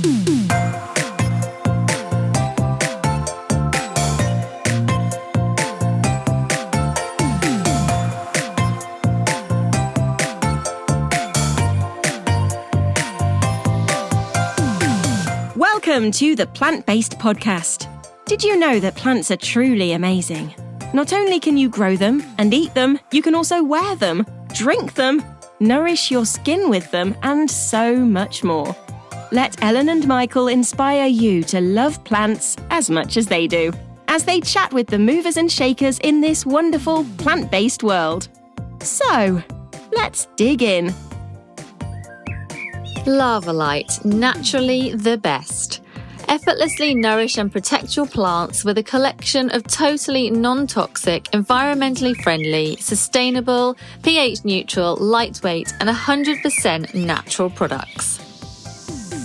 Welcome to the Plant-Based Podcast. Did you know that plants are truly amazing? Not only can you grow them and eat them, you can also wear them, drink them, nourish your skin with them, and so much more. Let Ellen and Michael inspire you to love plants as much as they do, as they chat with the movers and shakers in this wonderful plant-based world. So, let's dig in. LAVA-LITE, naturally the best. Effortlessly nourish and protect your plants with a collection of totally non-toxic, environmentally friendly, sustainable, pH neutral, lightweight and 100% natural products.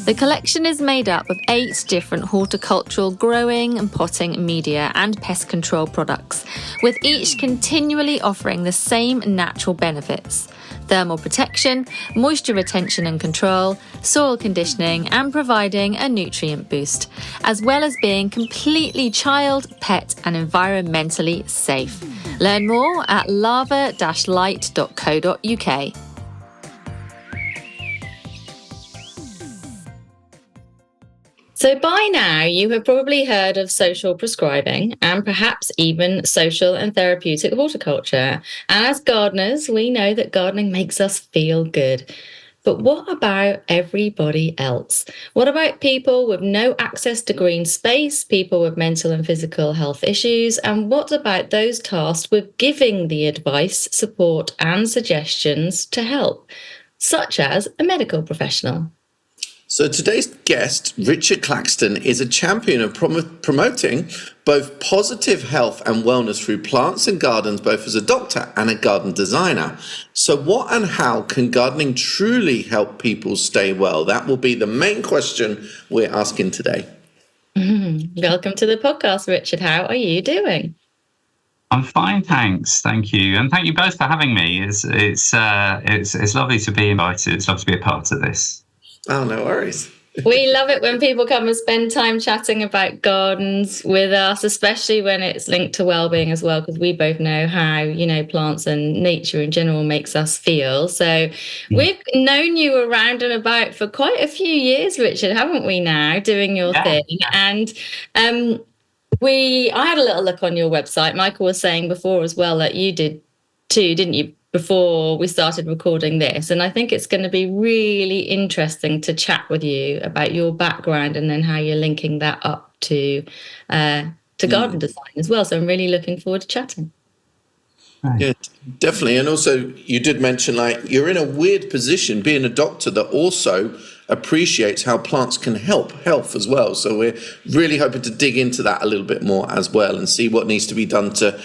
The collection is made up of 8 different horticultural growing and potting media and pest control products, with each continually offering the same natural benefits: thermal protection, moisture retention and control, soil conditioning, and providing a nutrient boost, as well as being completely child, pet, and environmentally safe. Learn more at lava-lite.co.uk. So by now, you have probably heard of social prescribing and perhaps even social and therapeutic horticulture. And as gardeners, we know that gardening makes us feel good. But what about everybody else? What about people with no access to green space, people with mental and physical health issues? And what about those tasked with giving the advice, support, and suggestions to help, such as a medical professional? So today's guest, Richard Claxton, is a champion of promoting both positive health and wellness through plants and gardens, both as a doctor and a garden designer. So what and how can gardening truly help people stay well? That will be the main question we're asking today. Welcome to the podcast, Richard. How are you doing? I'm fine, thanks. Thank you, and thank you both for having me. It's lovely to be invited. It's lovely to be a part of this. Oh, no worries. We love it when people come and spend time chatting about gardens with us, especially when it's linked to well-being as well, because we both know how, plants and nature in general makes us feel. So we've known you around and about for quite a few years, Richard, haven't we now, doing your thing? And I had a little look on your website. Michael was saying before as well that you did too, didn't you, before we started recording this? And I think it's going to be really interesting to chat with you about your background and then how you're linking that up to garden design as well. So I'm really looking forward to chatting. Right. Yeah, definitely. And also you did mention, you're in a weird position being a doctor that also appreciates how plants can help health as well. So we're really hoping to dig into that a little bit more as well and see what needs to be done to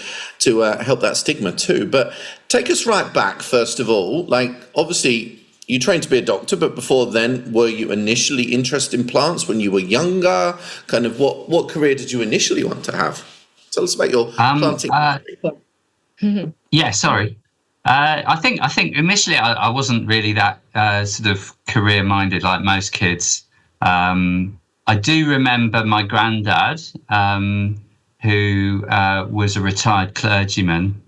help that stigma too. But take us right back, first of all. Obviously, you trained to be a doctor, but before then, were you initially interested in plants when you were younger? Kind of what career did you initially want to have? Tell us about your planting. Yeah, sorry. I think initially I wasn't really that sort of career-minded like most kids. I do remember my granddad, who was a retired clergyman,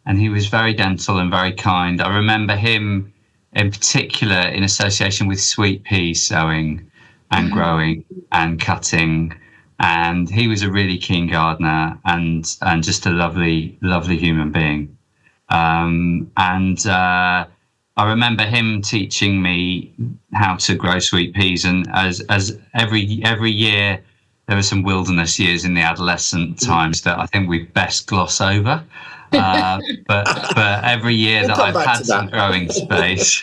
and he was very gentle and very kind. I remember him in particular in association with sweet peas sowing and growing and cutting. And he was a really keen gardener and just a lovely, lovely human being. I remember him teaching me how to grow sweet peas, and as every year there were some wilderness years in the adolescent times that I think we best gloss over. But every year that I've had some growing space,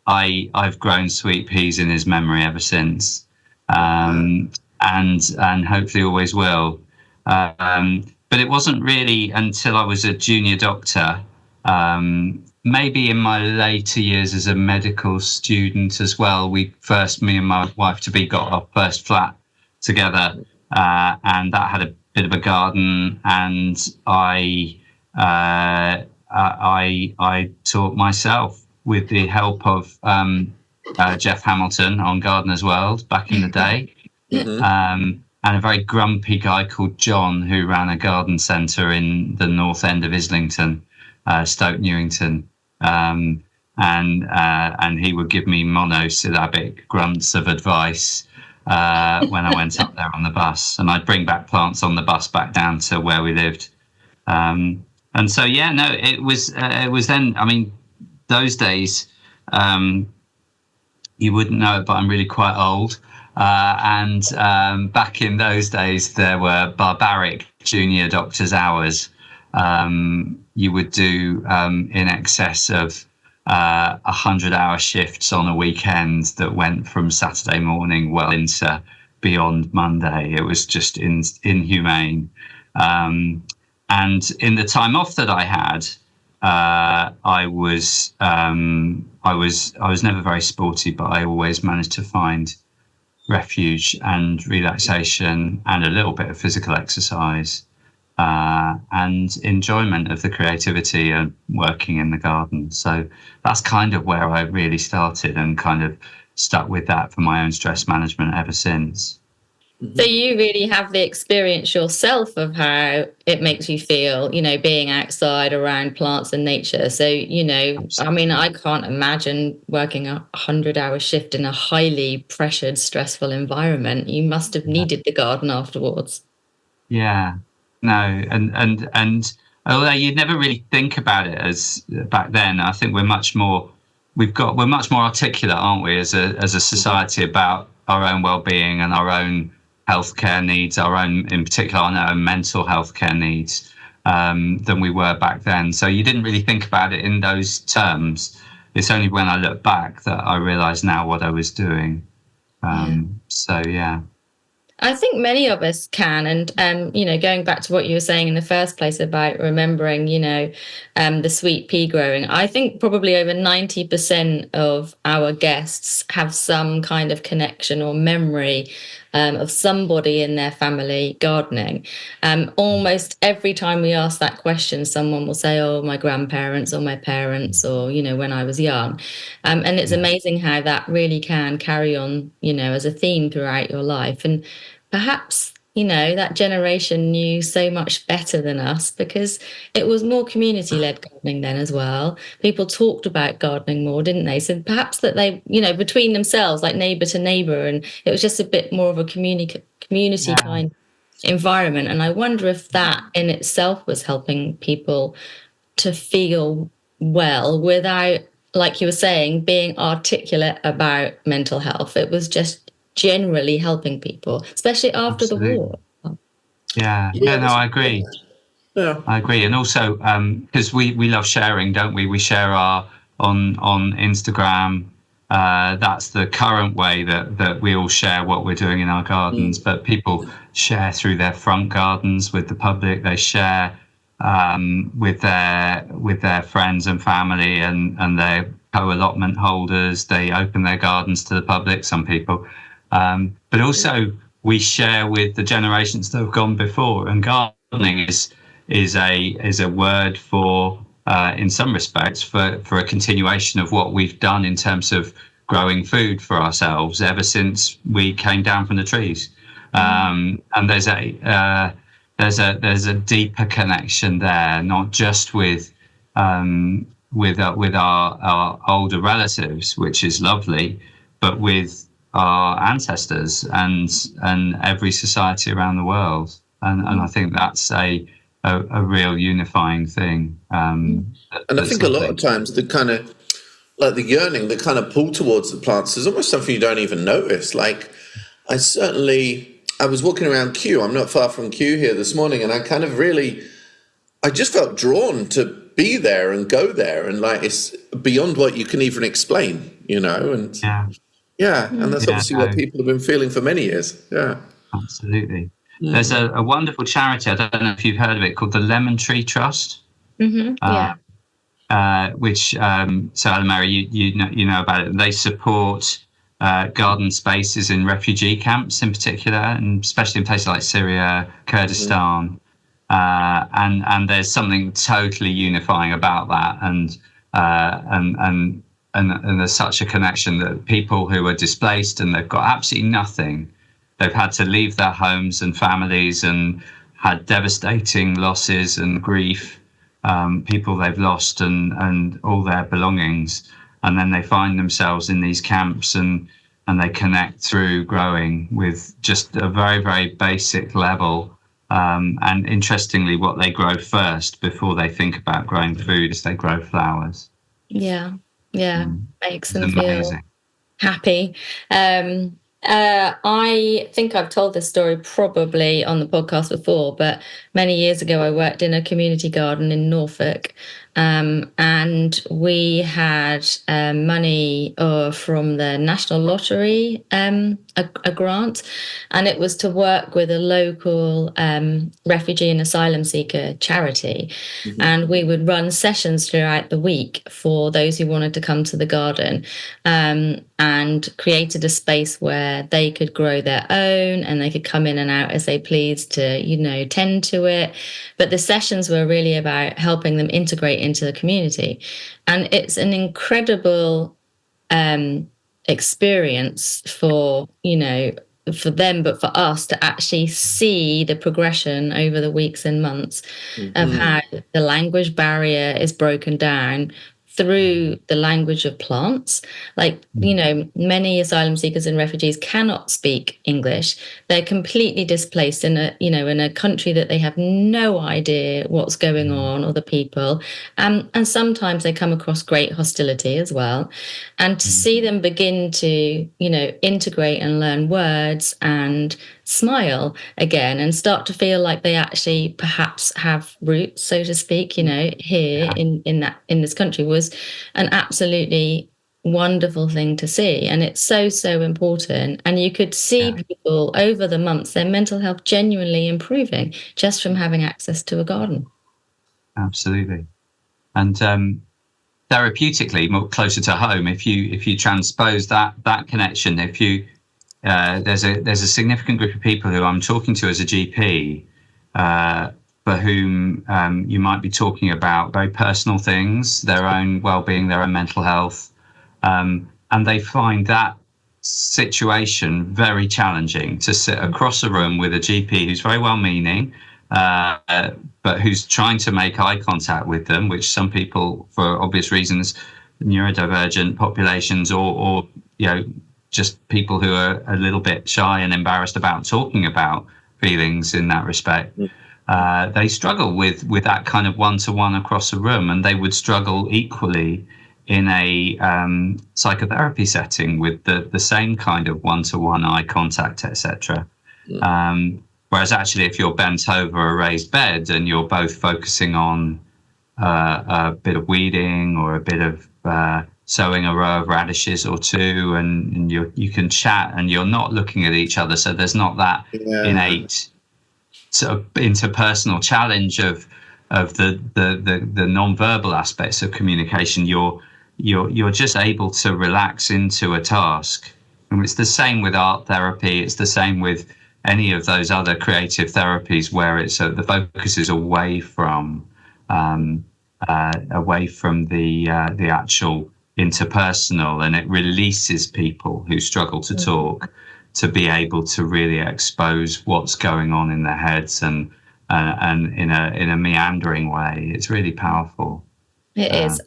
I've grown sweet peas in his memory ever since, and hopefully always will. But it wasn't really until I was a junior doctor, maybe in my later years as a medical student as well. Me and my wife-to-be got our first flat together, and that had a bit of a garden, and I taught myself with the help of Jeff Hamilton on Gardener's World back in the day. And a very grumpy guy called John, who ran a garden centre in the north end of Islington, Stoke Newington. And he would give me monosyllabic grunts of advice when I went up there on the bus. And I'd bring back plants on the bus back down to where we lived. And so, it was then, I mean, those days, you wouldn't know it, but I'm really quite old. And back in those days, there were barbaric junior doctor's hours. You would do in excess of 100-hour shifts on a weekend that went from Saturday morning well into beyond Monday. It was just inhumane. And in the time off that I had, I was never very sporty, but I always managed to find refuge and relaxation and a little bit of physical exercise and enjoyment of the creativity and working in the garden. So that's kind of where I really started and kind of stuck with that for my own stress management ever since. So you really have the experience yourself of how it makes you feel, being outside around plants and nature. So, I mean, I can't imagine working a 100-hour shift in a highly pressured, stressful environment. You must have needed the garden afterwards. Yeah, no. And although you'd never really think about it as back then, I think we're much more articulate, aren't we, as a society about our own well-being and our own healthcare needs, in particular our own mental health care needs, than we were back then. So you didn't really think about it in those terms. It's only when I look back that I realise now what I was doing. So, yeah. I think many of us can. And, going back to what you were saying in the first place about remembering, the sweet pea growing, I think probably over 90% of our guests have some kind of connection or memory of somebody in their family gardening. Almost every time we ask that question, someone will say, oh, my grandparents or my parents or, when I was young. And it's amazing how that really can carry on, as a theme throughout your life. And perhaps, that generation knew so much better than us because it was more community-led gardening then as well. People talked about gardening more, didn't they? So perhaps that they, between themselves, like neighbour to neighbour, and it was just a bit more of a community kind of environment. And I wonder if that in itself was helping people to feel well without, like you were saying, being articulate about mental health. It was just generally helping people, especially after the war. Yeah, no, I agree. Yeah, I agree. And also, because we love sharing, don't we? We share on Instagram. That's the current way that we all share what we're doing in our gardens. But people share through their front gardens with the public. They share with their friends and family and their co-allotment holders. They open their gardens to the public. Some people. But also we share with the generations that have gone before, and gardening is a word for, in some respects, for a continuation of what we've done in terms of growing food for ourselves ever since we came down from the trees. And there's a deeper connection there, not just with our older relatives, which is lovely, but with our ancestors and every society around the world, and I think that's a real unifying thing. And I think a lot of times the kind of like the yearning, the kind of pull towards the plants is almost something you don't even notice. Like I was walking around Kew. I'm not far from Kew here this morning, and I just felt drawn to be there and go there, and like it's beyond what you can even explain, and. Yeah, and that's obviously what people have been feeling for many years. Yeah, absolutely. There's a wonderful charity, I don't know if you've heard of it, called the Lemon Tree Trust. Which, so Anna-Mary, you know about it. They support garden spaces in refugee camps in particular, and especially in places like Syria, Kurdistan. And there's something totally unifying about that. And and there's such a connection that people who are displaced and they've got absolutely nothing, they've had to leave their homes and families and had devastating losses and grief, people they've lost and all their belongings, and then they find themselves in these camps and they connect through growing with just a very, very basic level. And interestingly, what they grow first before they think about growing food is they grow flowers. Yeah, makes them amazing. Feel happy. I think I've told this story probably on the podcast before, but many years ago I worked in a community garden in Norfolk, and we had money from the National Lottery, a grant, and it was to work with a local refugee and asylum seeker charity. Mm-hmm. And we would run sessions throughout the week for those who wanted to come to the garden, and created a space where they could grow their own and they could come in and out as they pleased to, tend to it. But the sessions were really about helping them integrate into the community. And it's an incredible experience for them, but for us to actually see the progression over the weeks and months of how the language barrier is broken down through the language of plants. Many asylum seekers and refugees cannot speak English. They're completely displaced in a country that they have no idea what's going on or the people. And sometimes they come across great hostility as well. And to see them begin to, integrate and learn words and smile again and start to feel like they actually perhaps have roots, so to speak, here in this country, was an absolutely wonderful thing to see. And it's so important. And you could see people over the months, their mental health genuinely improving just from having access to a garden. Absolutely. And therapeutically, more closer to home, if you transpose that connection, if you there's a significant group of people who I'm talking to as a GP, for whom you might be talking about very personal things, their own well-being, their own mental health, and they find that situation very challenging, to sit across a room with a GP who's very well-meaning, but who's trying to make eye contact with them, which some people, for obvious reasons, neurodivergent populations or just people who are a little bit shy and embarrassed about talking about feelings in that respect, they struggle with that kind of one-to-one across a room, and they would struggle equally in a psychotherapy setting with the same kind of one-to-one eye contact, etc. Whereas actually, if you're bent over a raised bed and you're both focusing on a bit of weeding or a bit of sowing a row of radishes or two, and you can chat and you're not looking at each other, so there's not that innate sort of interpersonal challenge of the non-verbal aspects of communication. You're just able to relax into a task. And it's the same with art therapy. It's the same with any of those other creative therapies where it's the focus is away from the actual interpersonal, and it releases people who struggle to talk to be able to really expose what's going on in their heads and in a meandering way. It's really powerful. It is.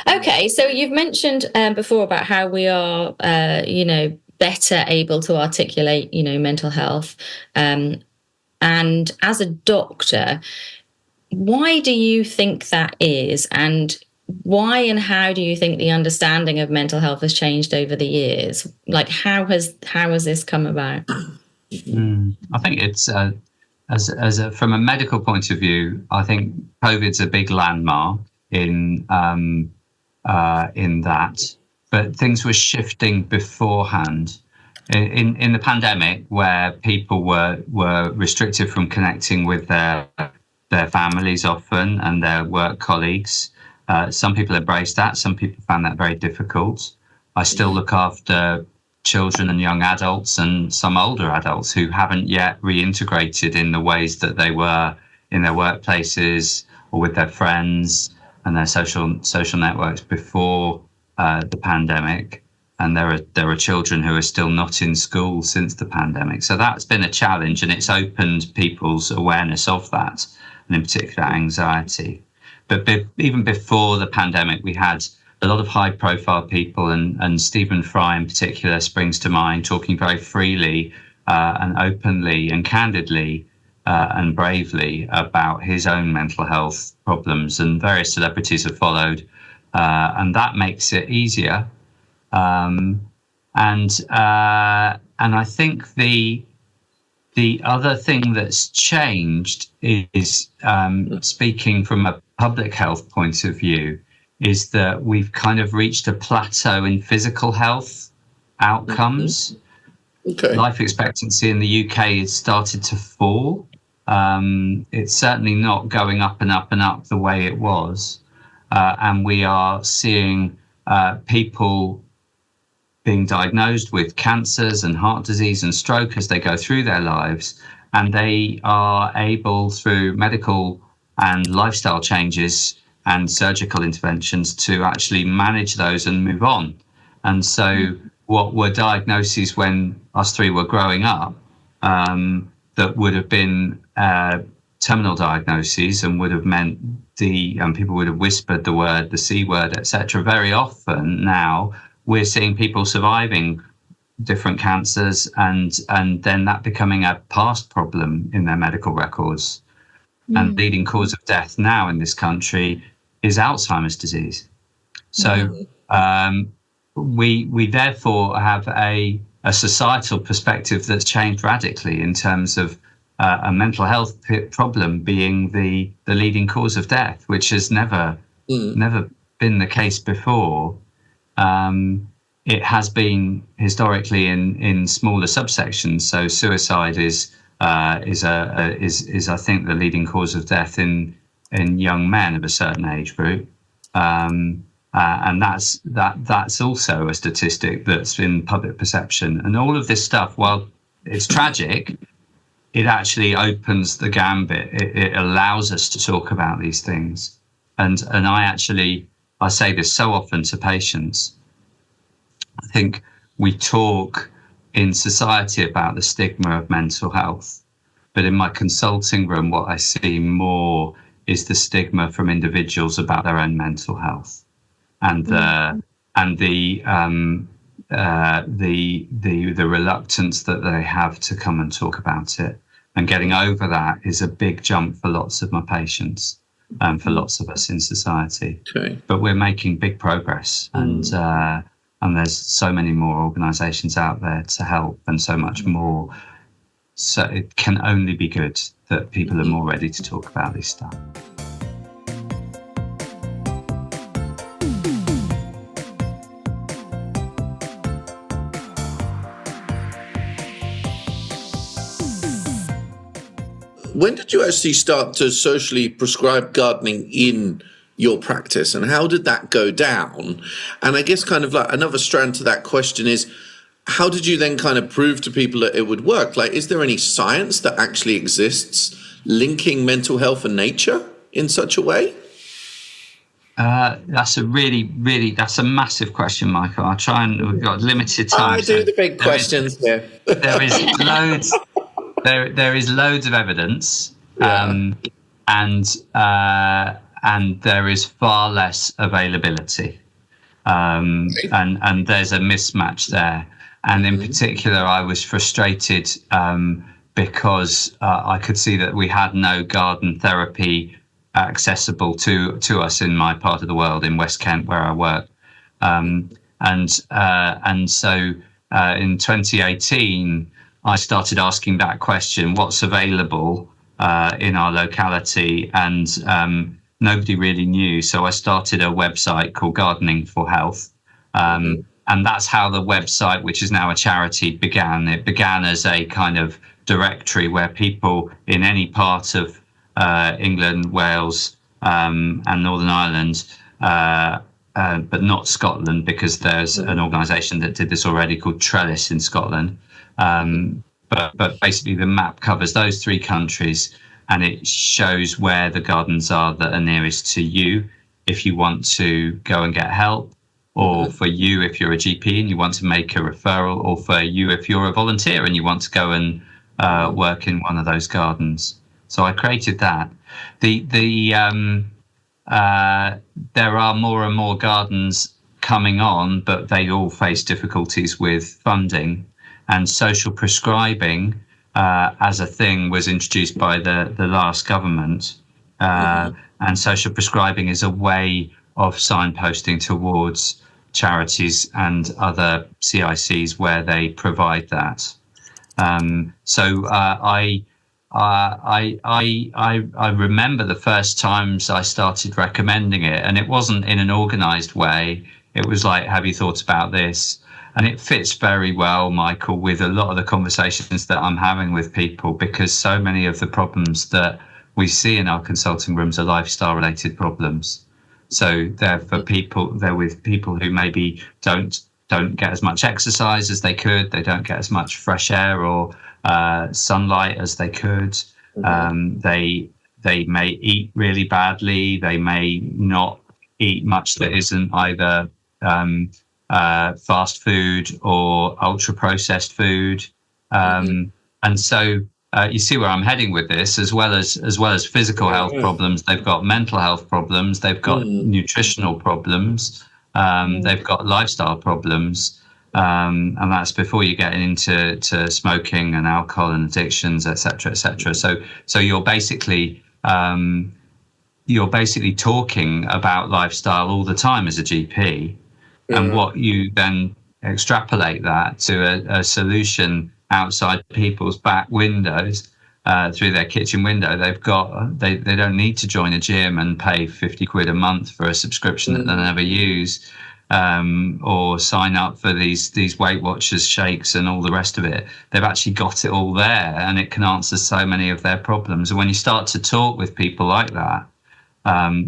Okay, so you've mentioned before about how we are, better able to articulate, mental health. And as a doctor, why do you think that is? And why and how do you think the understanding of mental health has changed over the years? Like, how has this come about? I think it's from a medical point of view, I think COVID's a big landmark in that, but things were shifting beforehand. In the pandemic, where people were restricted from connecting with their families often and their work colleagues. Some people embraced that. Some people found that very difficult. I still look after children and young adults and some older adults who haven't yet reintegrated in the ways that they were in their workplaces or with their friends and their social networks before the pandemic, and there are children who are still not in school since the pandemic. So that's been a challenge, and it's opened people's awareness of that, and in particular anxiety. But even before the pandemic, we had a lot of high-profile people, and Stephen Fry in particular springs to mind, talking very freely and openly and candidly and bravely about his own mental health problems, and various celebrities have followed, and that makes it easier. And I think the other thing that's changed is, speaking from a public health point of view, is that we've kind of reached a plateau in physical health outcomes. Okay. Life expectancy in the UK has started to fall. It's certainly not going up and up and up the way it was. And we are seeing people being diagnosed with cancers and heart disease and stroke as they go through their lives. And they are able, through medical and lifestyle changes and surgical interventions, to actually manage those and move on. And so what were diagnoses when us three were growing up, that would have been terminal diagnoses and would have meant people would have whispered the word, the C word, etc. Very often now we're seeing people surviving different cancers and then that becoming a past problem in their medical records. And leading cause of death now in this country is Alzheimer's disease. So we therefore have a societal perspective that's changed radically in terms of a mental health problem being the leading cause of death, which has never been the case before. It has been historically in smaller subsections. So suicide is I think the leading cause of death in young men of a certain age group. And that's also a statistic that's in public perception. And all of this stuff, while it's tragic, it actually opens the gambit. It allows us to talk about these things. And I say this so often to patients. I think we talk in society about the stigma of mental health, but in my consulting room, what I see more is the stigma from individuals about their own mental health, and the reluctance that they have to come and talk about it. And getting over that is a big jump for lots of my patients and for lots of us in society. Okay. But we're making big progress, and there's so many more organisations out there to help, and so much more. So it can only be good that people are more ready to talk about this stuff. When did you actually start to socially prescribe gardening in your practice, and how did that go down? And I guess kind of like another strand to that question is, how did you then kind of prove to people that it would work? Like, is there any science that actually exists linking mental health and nature in such a way? That's a that's a massive question, Michael. I'll try, and we've got limited time. I do the big questions here. There is loads. There is loads of evidence, and there is far less availability, and there's a mismatch there. And in particular, I was frustrated because I could see that we had no garden therapy accessible to us in my part of the world, in West Kent, where I work. And so in 2018, I started asking that question: what's available in our locality? And nobody really knew. So I started a website called Gardening for Health. And that's how the website, which is now a charity, began. It began as a kind of directory where people in any part of England, Wales, and Northern Ireland, but not Scotland, because there's an organisation that did this already called Trellis in Scotland. But basically the map covers those three countries, and it shows where the gardens are that are nearest to you if you want to go and get help. or for you if you're a GP and you want to make a referral, or for you if you're a volunteer and you want to go and work in one of those gardens. So I created that. There are more and more gardens coming on, but they all face difficulties with funding, and social prescribing as a thing was introduced by the last government. And social prescribing is a way of signposting towards charities and other CICs where they provide that. So I remember the first times I started recommending it, and it wasn't in an organised way. It was like, have you thought about this? And it fits very well, Michael, with a lot of the conversations that I'm having with people, because so many of the problems that we see in our consulting rooms are lifestyle related problems. So they're with people who maybe don't get as much exercise as they could. They don't get as much fresh air or sunlight as they could. They may eat really badly. They may not eat much that isn't either fast food or ultra processed food. And so you see where I'm heading with this. As well as physical health problems, they've got mental health problems. They've got nutritional problems. They've got lifestyle problems. And that's before you get into smoking and alcohol and addictions, etc., etc. So you're basically talking about lifestyle all the time as a GP, and what you then extrapolate that to a solution outside people's back windows, through their kitchen window. They don't need to join a gym and pay 50 quid a month for a subscription that they'll never use. Or sign up for these Weight Watchers shakes and all the rest of it. They've actually got it all there, and it can answer so many of their problems. And when you start to talk with people like that,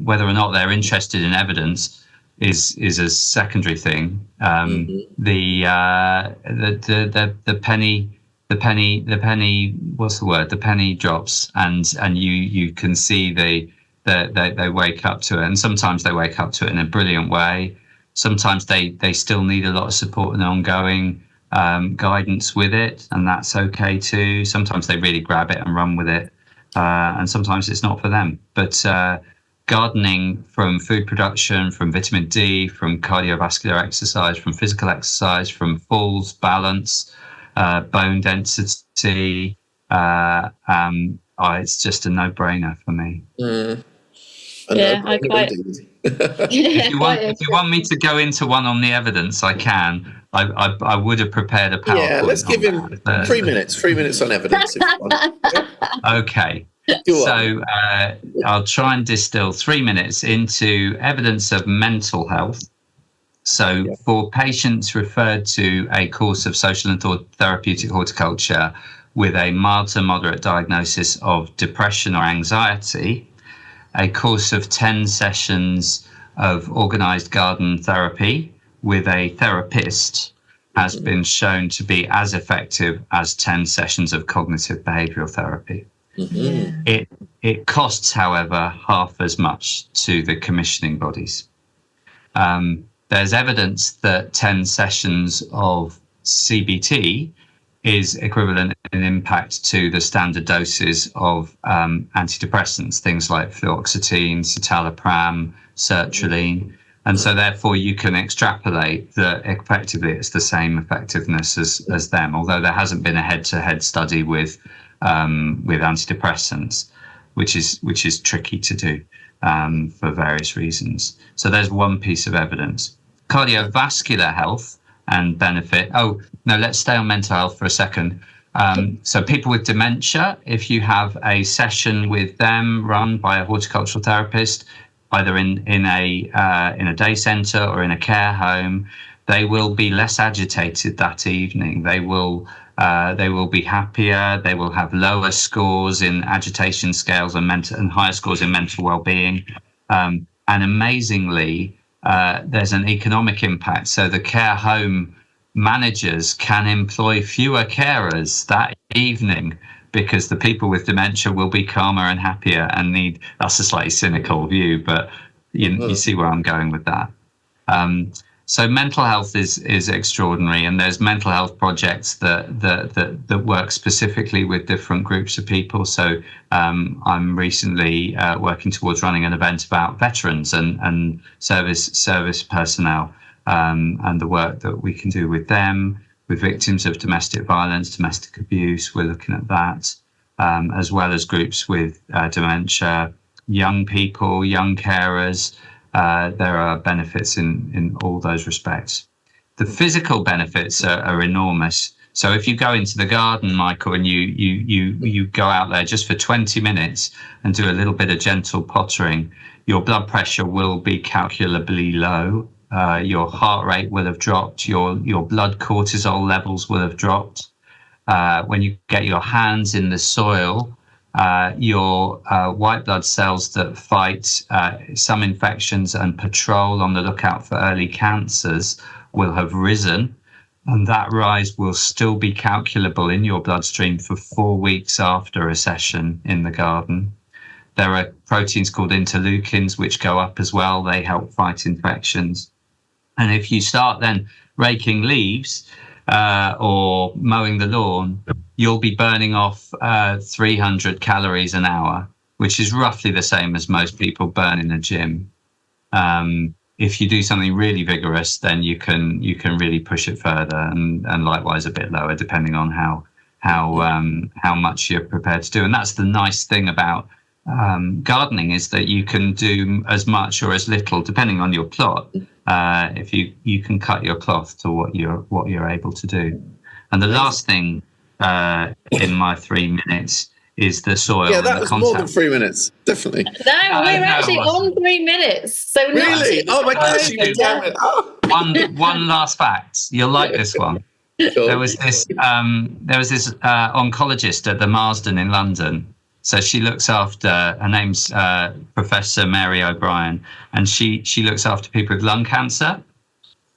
whether or not they're interested in evidence is a secondary thing. The penny, what's the word? The penny drops, and you can see they wake up to it, and sometimes they wake up to it in a brilliant way. Sometimes they still need a lot of support and ongoing guidance with it, and that's okay too. Sometimes they really grab it and run with it, and sometimes it's not for them. But gardening, from food production, from vitamin D, from cardiovascular exercise, from physical exercise, from falls, balance, bone density, it's just a no-brainer for me. I quite. If you want me to go into one on the evidence, I can. I would have prepared a PowerPoint. Yeah, let's give him 3 minutes. 3 minutes on evidence. Okay. So I'll try and distill 3 minutes into evidence of mental health. So for patients referred to a course of social and therapeutic horticulture with a mild to moderate diagnosis of depression or anxiety, a course of 10 sessions of organised garden therapy with a therapist has been shown to be as effective as 10 sessions of cognitive behavioural therapy. It costs, however, half as much to the commissioning bodies. There's evidence that 10 sessions of CBT is equivalent in impact to the standard doses of antidepressants, things like fluoxetine, citalopram, sertraline. And so therefore you can extrapolate that effectively it's the same effectiveness as them, although there hasn't been a head-to-head study with antidepressants, which is tricky to do for various reasons. So there's one piece of evidence. Cardiovascular health and benefit. Oh, no, let's stay on mental health for a second. So people with dementia, if you have a session with them run by a horticultural therapist, either in a day centre or in a care home, they will be less agitated that evening. They will be happier. They will have lower scores in agitation scales and higher scores in mental well-being. And amazingly, there's an economic impact. So the care home managers can employ fewer carers that evening because the people with dementia will be calmer and happier and need. That's a slightly cynical view, but you see where I'm going with that. So mental health is extraordinary, and there's mental health projects that work specifically with different groups of people. So I'm recently working towards running an event about veterans and service personnel, and the work that we can do with them, with victims of domestic violence, domestic abuse. We're looking at that, as well as groups with dementia, young people, young carers. There are benefits in all those respects. The physical benefits are enormous. So if you go into the garden, Michael, and you go out there just for 20 minutes and do a little bit of gentle pottering, your blood pressure will be calculably low. Your heart rate will have dropped. Your blood cortisol levels will have dropped. When you get your hands in the soil, your white blood cells that fight some infections and patrol on the lookout for early cancers will have risen, and that rise will still be calculable in your bloodstream for 4 weeks after a session in the garden. There are proteins called interleukins which go up as well. They help fight infections. And if you start then raking leaves or mowing the lawn, you'll be burning off 300 calories an hour, which is roughly the same as most people burn in a gym. If you do something really vigorous, then you can really push it further, and likewise a bit lower, depending on how much you're prepared to do. And that's the nice thing about gardening, is that you can do as much or as little depending on your plot. If you can cut your cloth to what you're able to do. And the last thing in my 3 minutes is the soil. Yeah, that was more than 3 minutes, definitely. No, we're actually on 3 minutes. So really? Oh my gosh! One last fact. You'll like this one. Sure. There was this oncologist at the Marsden in London. So she looks after, her name's Professor Mary O'Brien, and she looks after people with lung cancer.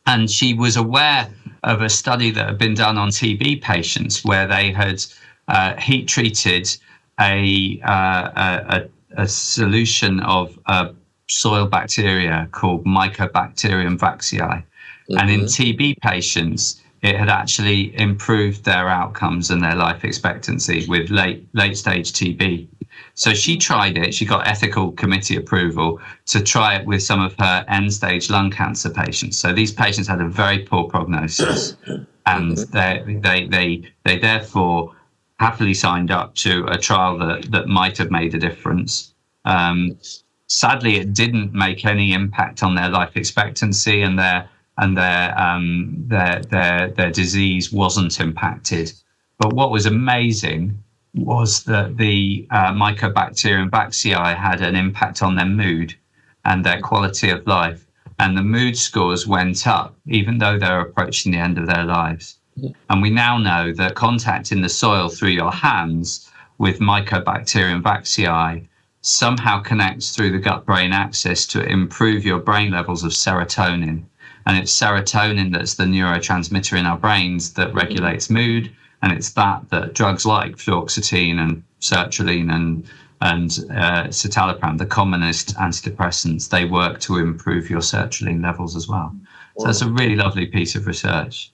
And she was aware of a study that had been done on TB patients where they had heat treated a solution of soil bacteria called Mycobacterium vacciae. Mm-hmm. And in TB patients, it had actually improved their outcomes and their life expectancy with late stage TB. So she tried it. She got ethical committee approval to try it with some of her end stage lung cancer patients. So these patients had a very poor prognosis, and they therefore happily signed up to a trial that might have made a difference. Sadly, it didn't make any impact on their life expectancy, and their disease wasn't impacted. But what was amazing was that the Mycobacterium vacciae had an impact on their mood and their quality of life. And the mood scores went up, even though they're approaching the end of their lives. And we now know that contact in the soil through your hands with Mycobacterium vacciae somehow connects through the gut-brain axis to improve your brain levels of serotonin. And it's serotonin that's the neurotransmitter in our brains that regulates mood. And it's that drugs like fluoxetine and sertraline and citalopram, the commonest antidepressants, they work to improve your sertraline levels as well. So it's a really lovely piece of research.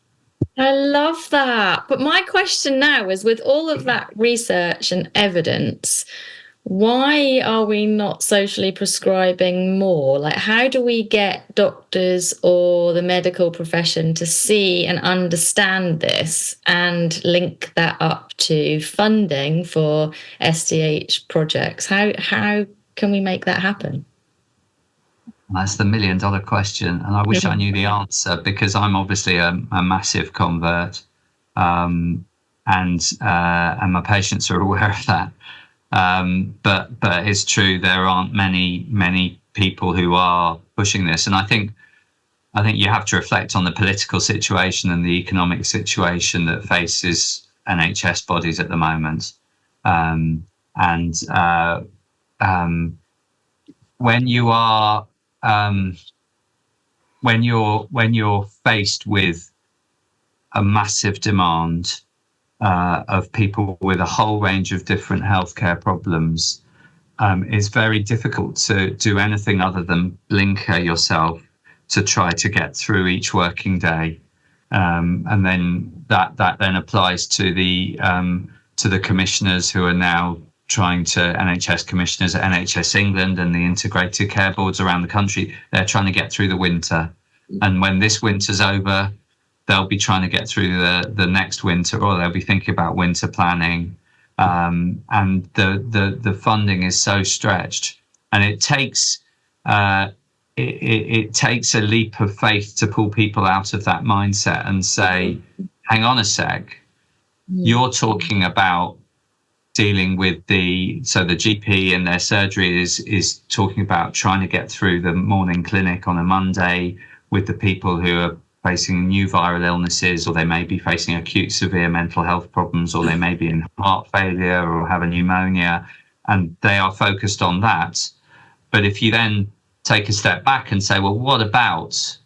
I love that. But my question now is, with all of that research and evidence, why are we not socially prescribing more? Like, how do we get doctors or the medical profession to see and understand this and link that up to funding for SDH projects? How can we make that happen? That's the $1 million question, and I wish I knew the answer, because I'm obviously a massive convert, and my patients are aware of that. But it's true, there aren't many people who are pushing this, and I think you have to reflect on the political situation and the economic situation that faces NHS bodies at the moment. When you're faced with a massive demand of people with a whole range of different healthcare problems, it's very difficult to do anything other than blinker yourself to try to get through each working day. And then that then applies to the commissioners who are now trying to, NHS commissioners at NHS England and the integrated care boards around the country. They're trying to get through the winter. And when this winter's over, they'll be trying to get through the next winter, or they'll be thinking about winter planning. And the funding is so stretched, and it takes it takes a leap of faith to pull people out of that mindset and say, hang on a sec, you're talking about dealing with the GP in their surgery is talking about trying to get through the morning clinic on a Monday with the people who are facing new viral illnesses, or they may be facing acute severe mental health problems, or they may be in heart failure or have a pneumonia, and they are focused on that. But if you then take a step back and say, well, what about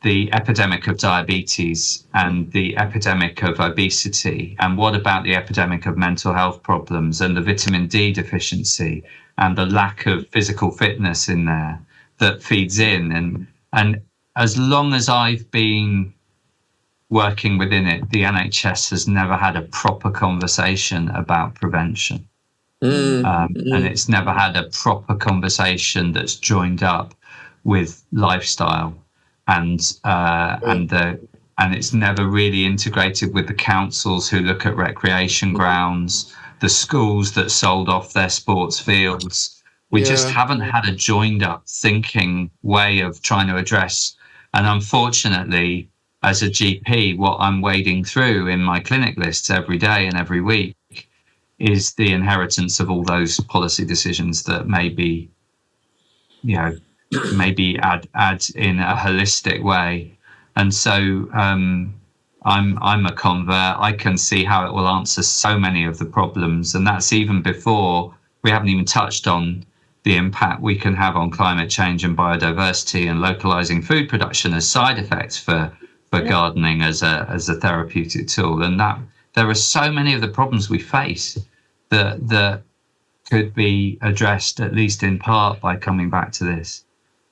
the epidemic of diabetes and the epidemic of obesity? And what about the epidemic of mental health problems and the vitamin D deficiency and the lack of physical fitness in there that feeds in? And as long as I've been working within it, the NHS has never had a proper conversation about prevention. And it's never had a proper conversation that's joined up with lifestyle, and it's never really integrated with the councils who look at recreation grounds, the schools that sold off their sports fields. We just haven't had a joined up thinking way of trying to address. And unfortunately, as a GP, what I'm wading through in my clinic lists every day and every week is the inheritance of all those policy decisions that maybe add in a holistic way. And so I'm a convert. I can see how it will answer so many of the problems. And that's even before we haven't even touched on the impact we can have on climate change and biodiversity and localizing food production as side effects for gardening as a therapeutic tool. And that there are so many of the problems we face that could be addressed, at least in part, by coming back to this.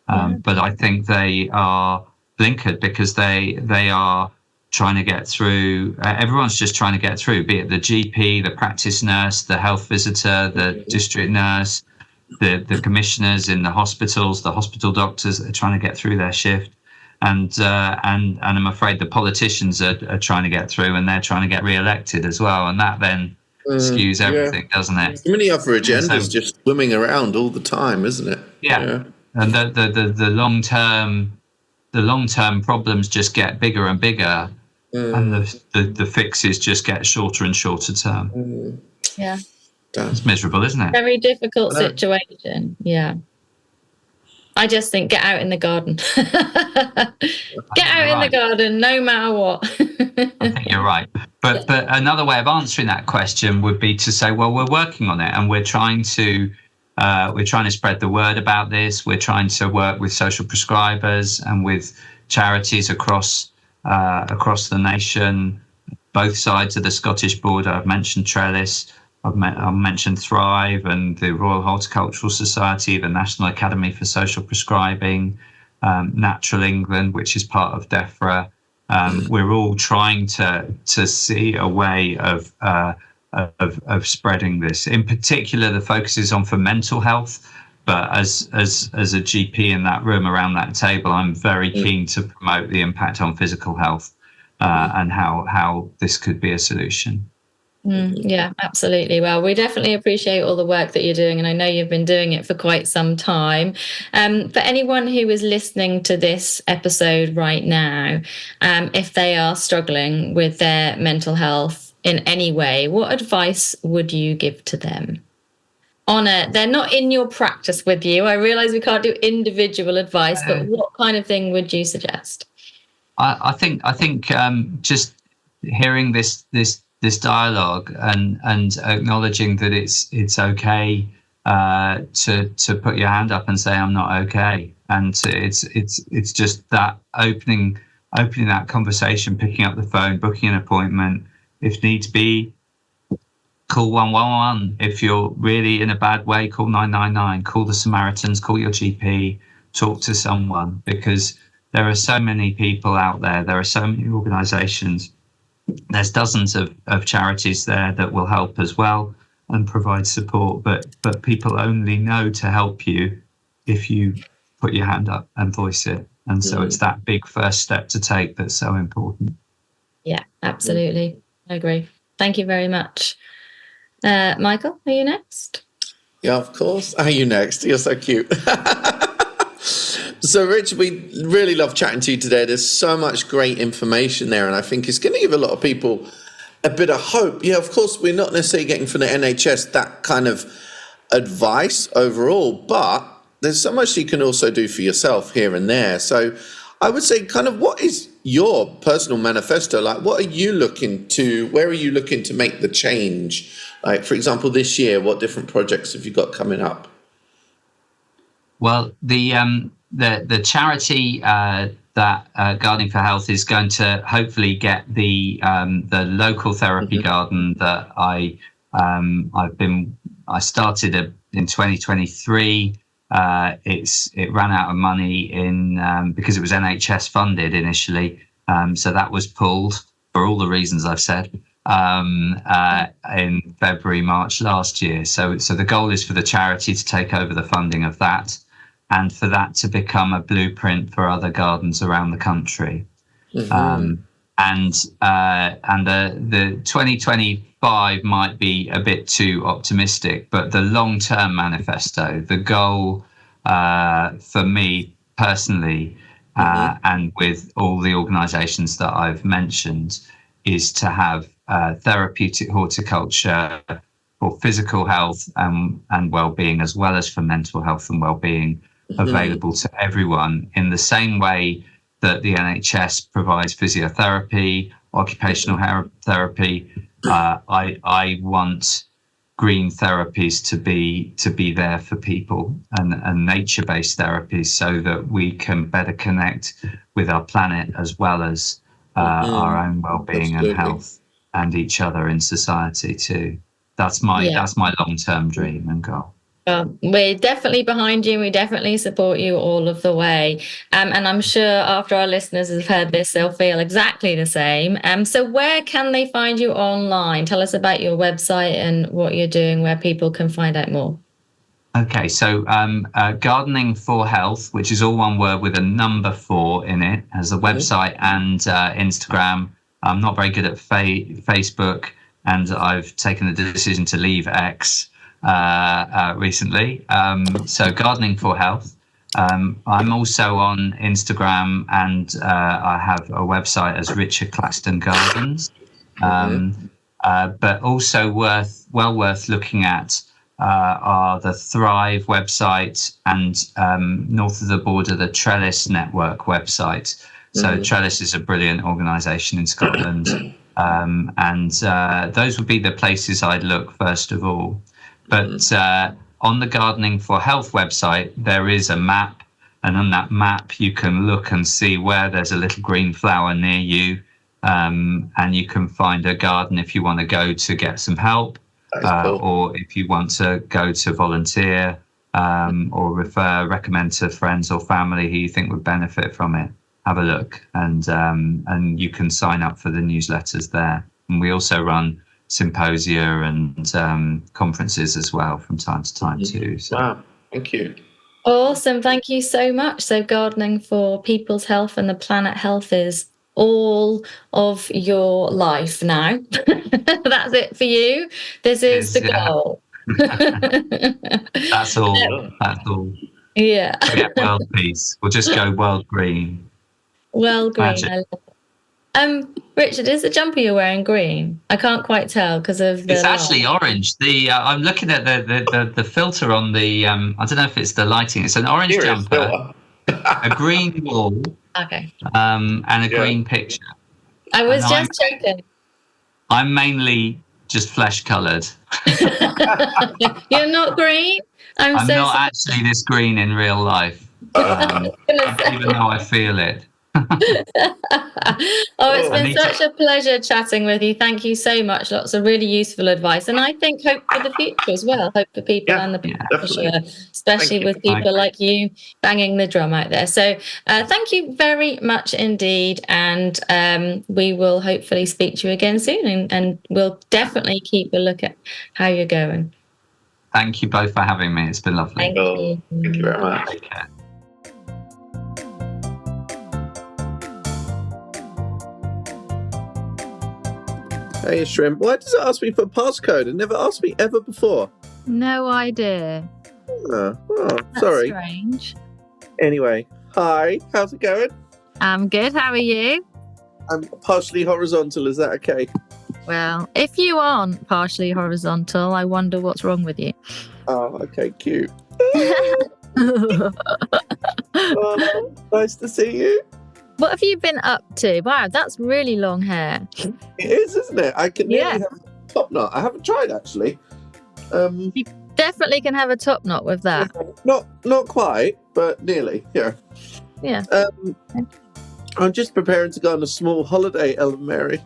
But I think they are blinkered because they are trying to get through. Everyone's just trying to get through, be it the GP, the practice nurse, the health visitor, the district nurse, the commissioners in the hospitals, the hospital doctors that are trying to get through their shift. And I'm afraid the politicians are trying to get through, and they're trying to get re-elected as well. And that then skews everything, doesn't it? So many other agendas just swimming around all the time, isn't it? Yeah. And the long term problems just get bigger and bigger, and the fixes just get shorter and shorter term. Yeah. It's miserable, isn't it? Very difficult situation. Yeah. I just think get out in the garden. Get out in the garden, no matter what. I think you're right. But another way of answering that question would be to say, well, we're working on it, and we're trying to spread the word about this. We're trying to work with social prescribers and with charities across the nation, both sides of the Scottish border. I've mentioned Trellis. I've mentioned Thrive and the Royal Horticultural Society, the National Academy for Social Prescribing, Natural England, which is part of DEFRA. We're all trying to see a way of spreading this. In particular, the focus is on for mental health. But as a GP in that room around that table, I'm very keen to promote the impact on physical health and how this could be a solution. Yeah, absolutely. Well, we definitely appreciate all the work that you're doing, and I know you've been doing it for quite some time. For anyone who is listening to this episode right now, if they are struggling with their mental health in any way, what advice would you give to them? They're not in your practice with you. I realise we can't do individual advice, but what kind of thing would you suggest? I think just hearing this dialogue and acknowledging that it's okay to put your hand up and say I'm not okay, and it's just that opening that conversation, picking up the phone, booking an appointment, if needs be, call 111. If you're really in a bad way, call 999, call the Samaritans, call your GP, talk to someone, because there are so many people out there. There are so many organisations. There's dozens of charities there that will help as well and provide support. But people only know to help you if you put your hand up and voice it. And so it's that big first step to take that's so important. Yeah, absolutely. I agree. Thank you very much. Michael, are you next? Yeah, of course. Are you next? You're so cute. So, Rich, we really love chatting to you today. There's so much great information there, and I think it's going to give a lot of people a bit of hope. Yeah, of course, we're not necessarily getting from the NHS that kind of advice overall, but there's so much you can also do for yourself here and there. So I would say, kind of, what is your personal manifesto? Like, what are you looking to, where are you looking to make the change? Like, for example, this year, what different projects have you got coming up? Well, the charity that Gardening for Health is going to hopefully get the local therapy garden that I started in 2023. It ran out of money because it was NHS funded initially, so that was pulled for all the reasons I've said in February, March last year. So the goal is for the charity to take over the funding of that, and for that to become a blueprint for other gardens around the country. And the 2025 might be a bit too optimistic, but the long-term manifesto, the goal for me personally, and with all the organisations that I've mentioned, is to have therapeutic horticulture for physical health and well-being, as well as for mental health and well-being, available to everyone in the same way that the NHS provides physiotherapy, occupational therapy. I want green therapies to be there for people, and nature-based therapies, so that we can better connect with our planet as well as our own well-being and health, and each other in society too. That's my long-term dream and goal. We're definitely behind you. We definitely support you all of the way. And I'm sure after our listeners have heard this, they'll feel exactly the same. So where can they find you online? Tell us about your website and what you're doing, where people can find out more. Okay, so Gardening for Health, which is all one word with a number 4 in it, has a website and Instagram. I'm not very good at Facebook, and I've taken the decision to leave X recently. So Gardening for Health. I'm also on Instagram, and I have a website as Richard Claxton Gardens. But also worth looking at are the Thrive website and north of the border, the Trellis Network website. So Trellis is a brilliant organisation in Scotland. And those would be the places I'd look first of all. But on the Gardening for Health website, there is a map. And on that map, you can look and see where there's a little green flower near you. And you can find a garden if you want to go to get some help. Cool. Or if you want to go to volunteer, or recommend to friends or family who you think would benefit from it, have a look, and you can sign up for the newsletters there. And we also run symposia and conferences as well from time to time too. So. Wow, thank you. Awesome, thank you so much. So Gardening for People's Health and the Planet Health is all of your life now. That's it for you. This is the goal. That's all. That's all. Yeah. Forget world peace. We'll just go world green. World green. I love it. Richard, is the jumper you're wearing green? I can't quite tell because of the. It's actually orange. I'm looking at the filter on the. I don't know if it's the lighting. It's an orange jumper, a green wall. Okay. And a green picture. I was just checking. I'm mainly just flesh coloured. You're not green? I'm not actually this green in real life. Even though I feel it. It's been such a pleasure chatting with you. Thank you so much. Lots of really useful advice, and I think hope for the future as well. Hope for people and the publisher, especially with people like you banging the drum out there. So thank you very much indeed, and we will hopefully speak to you again soon, and we'll definitely keep a look at how you're going. Thank you both for having me. It's been lovely. Thank you very much. Take care. Hey, Shrimp, why does it ask me for passcode? It never asked me ever before. No idea. That's sorry. Strange. Anyway, hi, how's it going? I'm good. How are you? I'm partially horizontal, is that okay? Well, if you aren't partially horizontal, I wonder what's wrong with you. Oh, okay, cute. Nice to see you. What have you been up to? Wow, that's really long hair. It is, isn't it? I can nearly have a top knot. I haven't tried, actually. You definitely can have a top knot with that. Not quite, but nearly, yeah. Yeah. I'm just preparing to go on a small holiday, Ellen Mary.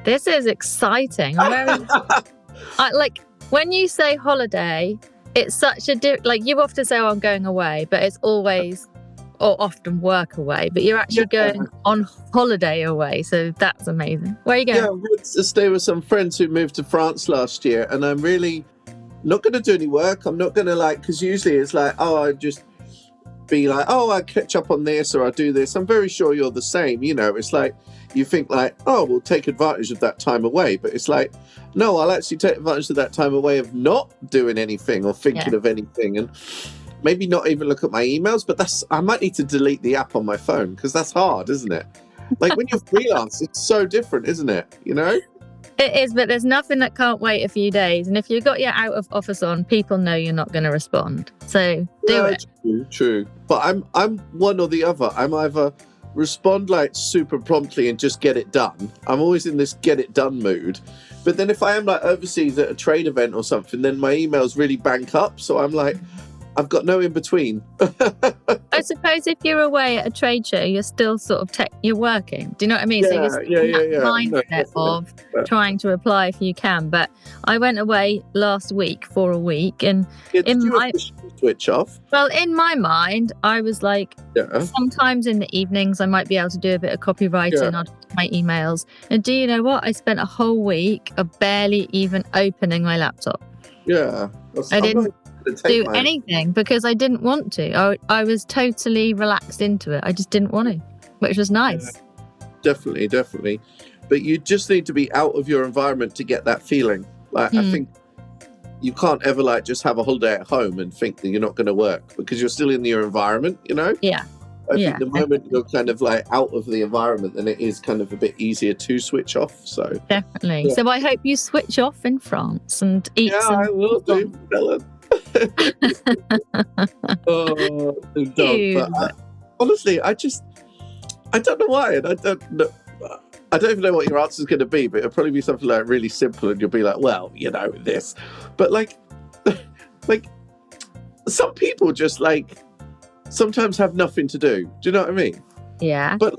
This is exciting. Like, when you say holiday, it's such a like, you often say, I'm going away, but it's always or often work away, but you're actually going on holiday away, so that's amazing. Where are you going? Yeah, I went to stay with some friends who moved to France last year, and I'm really not going to do any work. I'm not going to because usually it's like, I just be like, I catch up on this or I do this. I'm very sure you're the same, it's like you think like, we'll take advantage of that time away, but it's like, no, I'll actually take advantage of that time away of not doing anything or thinking of anything, and maybe not even look at my emails, but I might need to delete the app on my phone because that's hard, isn't it? Like when you're freelance, it's so different, isn't it? It is, but there's nothing that can't wait a few days. And if you've got your out of office on, people know you're not going to respond. So do it. True. But I'm one or the other. I'm either respond super promptly and just get it done. I'm always in this get it done mood. But then if I am overseas at a trade event or something, then my emails really bank up. So I'm like, I've got no in between. I suppose if you're away at a trade show, you're still sort of you're working. Do you know what I mean? Yeah, so you're mindset of trying to reply if you can. But I went away last week for a week, and did you officially switch off? Well, in my mind, I was like, sometimes in the evenings I might be able to do a bit of copywriting on my emails. And do you know what? I spent a whole week of barely even opening my laptop. Yeah, I didn't do anything because I didn't want to. I was totally relaxed into it. I just didn't want to, which was nice. Yeah, definitely. But you just need to be out of your environment to get that feeling. I think you can't ever just have a holiday at home and think that you're not going to work because you're still in your environment, Yeah. I think the moment you're kind of out of the environment, then it is kind of a bit easier to switch off. So definitely. Yeah. So I hope you switch off in France and eat some. I will do, Ellen. But honestly, I don't know why, and I don't know. I don't even know what your answer is going to be, but it'll probably be something really simple, and you'll be like, well, this. But some people just sometimes have nothing to do. Do you know what I mean? Yeah. But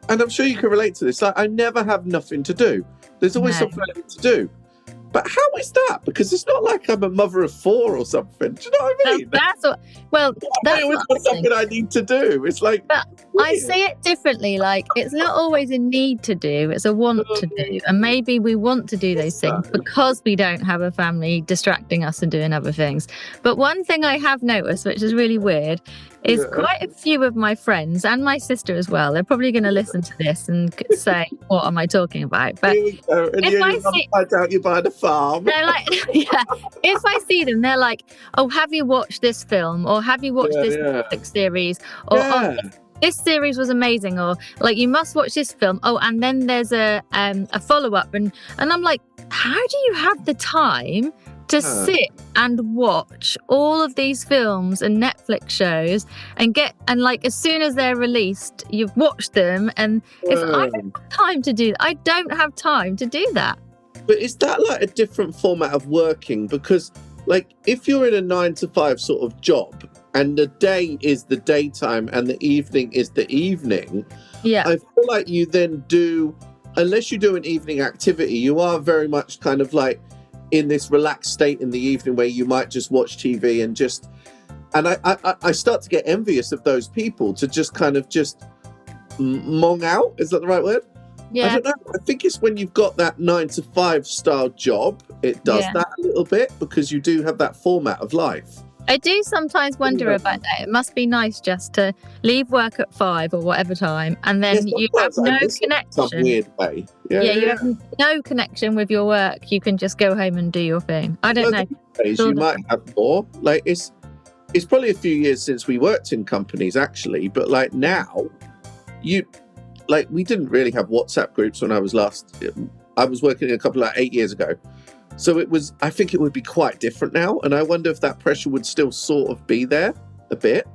and I'm sure you can relate to this. I never have nothing to do. There's always something I need to do. But how is that? Because it's not like I'm a mother of 4 or something. Do you know what I mean? That's not something I need to do. It's like... But I see it differently. It's not always a need to do. It's a want to do. And maybe we want to do those things because we don't have a family distracting us and doing other things. But one thing I have noticed, which is really weird, is quite a few of my friends and my sister as well, they're probably going to listen to this and say, what am I talking about? But I doubt you buy the farm. They're if I see them, they're like, oh, have you watched this film? Or have you watched this Netflix series? Or this series was amazing. Or you must watch this film. Oh, and then there's a follow-up. And I'm like, how do you have the time to sit and watch all of these films and Netflix shows and as soon as they're released, you've watched them, and I don't have time to do that. I don't have time to do that. But is that a different format of working? Because if you're in a 9 to 5 sort of job and the day is the daytime and the evening is the evening, I feel like you then do, unless you do an evening activity, you are very much kind of like in this relaxed state in the evening where you might just watch TV and just, and I start to get envious of those people to just kind of just mong out. Is that the right word? Yeah. I don't know. I think it's when you've got that 9-to-5 style job, it does that a little bit because you do have that format of life. I do sometimes wonder about that. It must be nice just to leave work at 5 or whatever time, and then you have no connection. Some weird way. You have no connection with your work. You can just go home and do your thing. I don't know. Days you might have more. Like it's probably a few years since we worked in companies actually, but like now, we didn't really have WhatsApp groups when I was working in a couple 8 years ago. So I think it would be quite different now. And I wonder if that pressure would still sort of be there a bit.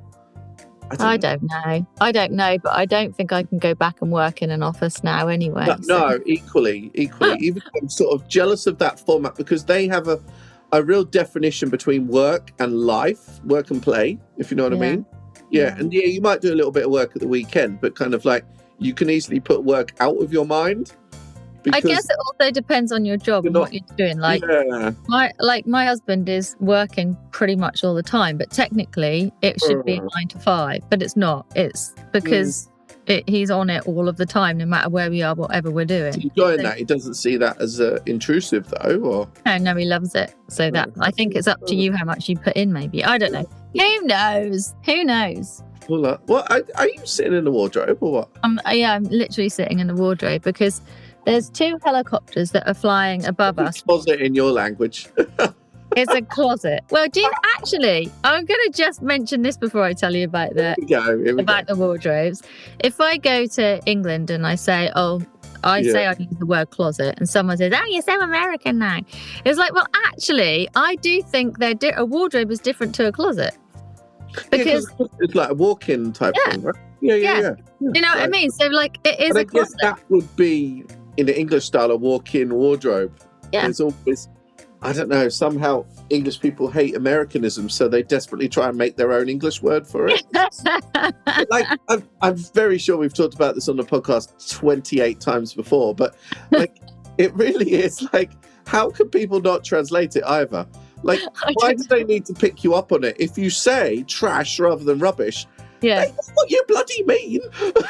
I don't know, but I don't think I can go back and work in an office now anyway. No, equally. Even I'm sort of jealous of that format because they have a real definition between work and life, work and play, if you know what I mean. Yeah. And you might do a little bit of work at the weekend, but kind of like you can easily put work out of your mind. I guess it also depends on your job and what you're doing. Like, my husband is working pretty much all the time, but technically it should be 9 to 5, but it's not. It's because he's on it all of the time, no matter where we are, whatever we're doing. He's enjoying that. He doesn't see that as intrusive, though, or no, he loves it. So that I think it's up to you how much you put in. Maybe I don't know. Who knows? What are you sitting in the wardrobe or what? I'm literally sitting in the wardrobe because there's 2 helicopters that are flying above us. Closet in your language. It's a closet. Well, I'm going to just mention this before I tell you about the wardrobes. If I go to England and I say, I use the word closet, and someone says, "Oh, you're so American now." It's like, well, actually, I do think a wardrobe is different to a closet. Because it's like a walk-in type thing, right? Yeah. You know what I mean? So, like, it is a closet. I guess that would be, in the English style, a walk-in wardrobe. Yeah. There's always, I don't know, somehow English people hate Americanism, so they desperately try and make their own English word for it. Like, I'm very sure we've talked about this on the podcast 28 times before, but like, it really is like, how can people not translate it either? Like, why do they need to pick you up on it? If you say trash rather than rubbish, that's what you bloody mean.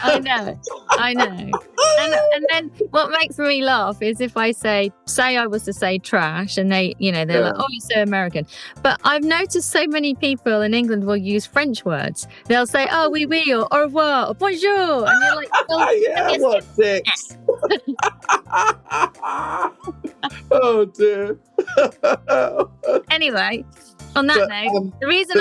I know. And then what makes me laugh is if I say I was to say trash, and they're like, "Oh, you're so American." But I've noticed so many people in England will use French words. They'll say, "Oh, oui, oui," or "au revoir," or "bonjour," and you're like, what dicks? Oh dear. Anyway, on that note, the reason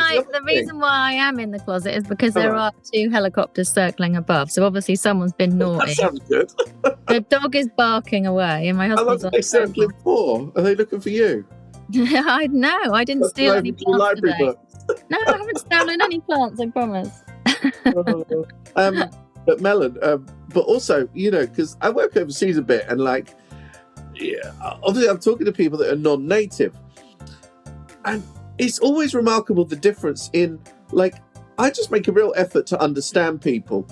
why I am in the closet is because there are 2 helicopters circling above. So obviously someone's been naughty. That sounds good. The dog is barking away, and my husband's How long are they circling for? Are they looking for you? I didn't steal any plants today. Books. No, I haven't stolen any plants, I promise. But Melon, but also, because I work overseas a bit, and like, obviously I'm talking to people that are non-native, and it's always remarkable the difference in, like, I just make a real effort to understand people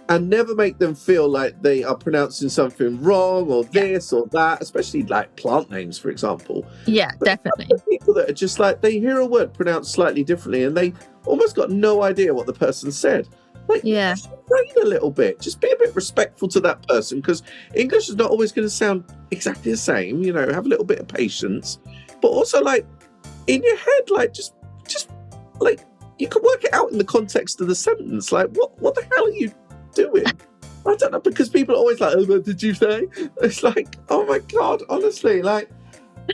and never make them feel like they are pronouncing something wrong or this or that, especially like plant names, for example. Yeah, but definitely. People that are just like, they hear a word pronounced slightly differently and they almost got no idea what the person said. Like, just brain a little bit. Just be a bit respectful to that person, because English is not always going to sound exactly the same. Have a little bit of patience, but also, like, in your head, like, just like, you can work it out in the context of the sentence. Like, what the hell are you doing? I don't know, because people are always like, "Oh, what did you say?" It's like, oh my God, honestly, like,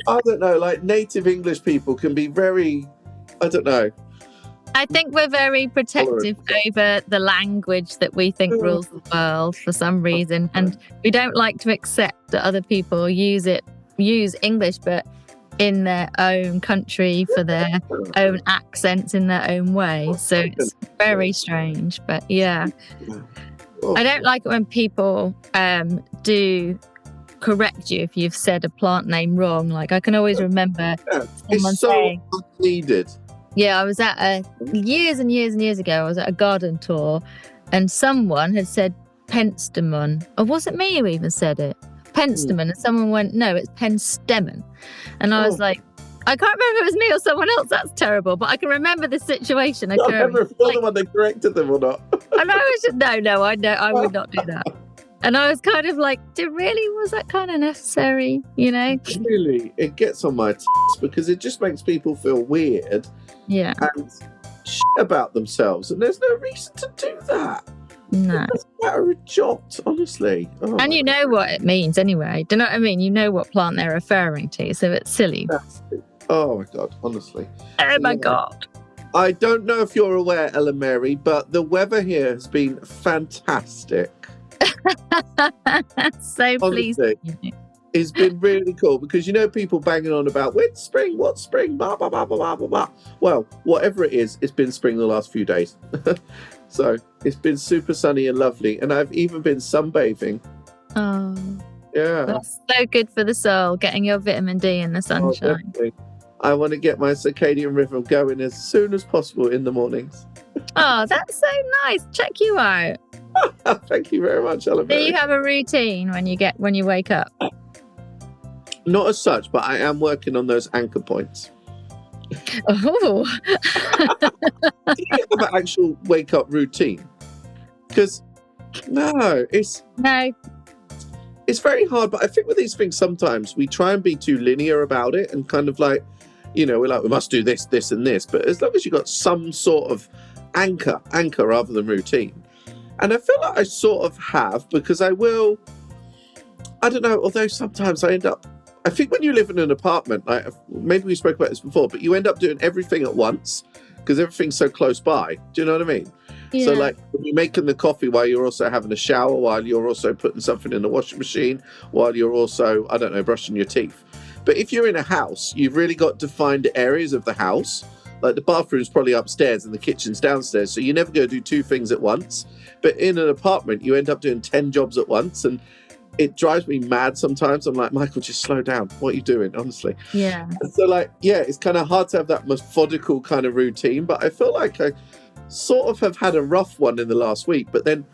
I don't know, like, native English people can be very, I don't know. I think we're very protective over the language that we think rules the world for some reason. And we don't like to accept that other people use English, but in their own country for their own accents in their own way. So it's very strange, but I don't like it when people do correct you if you've said a plant name wrong. Like, I can always remember someone it's so saying, needed. Yeah, I was at years and years and years ago, I was at a garden tour and someone had said penstemon. Or was it me who even said it? Penstemon. And someone went, no, it's penstemon. And I was like, I can't remember if it was me or someone else. That's terrible. But I can remember the situation occurring. I remember if you're the one that corrected them or not. And I was I would not do that. And I was kind of like, was that kind of necessary, you know? Really, it gets on my because it just makes people feel weird. Yeah. And about themselves. And there's no reason to do that. No. It doesn't matter a jot, honestly. Oh, and you know what it means anyway. Do you know what I mean? You know what plant they're referring to. So it's silly. Oh, my God, honestly. Oh, my God. I don't know if you're aware, Ellen Mary, but the weather here has been fantastic. So pleased. It's been really cool because, you know, people banging on about when's spring, what's spring, blah, blah, blah, blah, blah, blah. Well, whatever it is, it's been spring the last few days. So it's been super sunny and lovely. And I've even been sunbathing. Oh, yeah. That's so good for the soul, getting your vitamin D in the sunshine. I want to get my circadian rhythm going as soon as possible in the mornings. Oh, that's so nice. Check you out. Thank you very much, Ellen. Do you have a routine when you wake up? Not as such, but I am working on those anchor points. Oh. Do you have an actual wake up routine? Because it's very hard. But I think with these things, sometimes we try and be too linear about it and kind of like, you know, we're like, we must do this, this, and this. But as long as you've got some sort of anchor rather than routine. And I feel like I sort of have, because I don't know, although sometimes I think when you live in an apartment, like maybe we spoke about this before, but you end up doing everything at once because everything's so close by. Do you know what I mean? Yeah. So like when you're making the coffee while you're also having a shower, while you're also putting something in the washing machine, while you're also, I don't know, brushing your teeth. But if you're in a house, you've really got defined areas of the house. Like the bathroom's probably upstairs and the kitchen's downstairs. So you never go do two things at once. But in an apartment, you end up doing 10 jobs at once. And it drives me mad sometimes. I'm like, Michael, just slow down. What are you doing, honestly? Yeah. And so like, yeah, it's kind of hard to have that methodical kind of routine. But I feel like I sort of have had a rough one in the last week. But then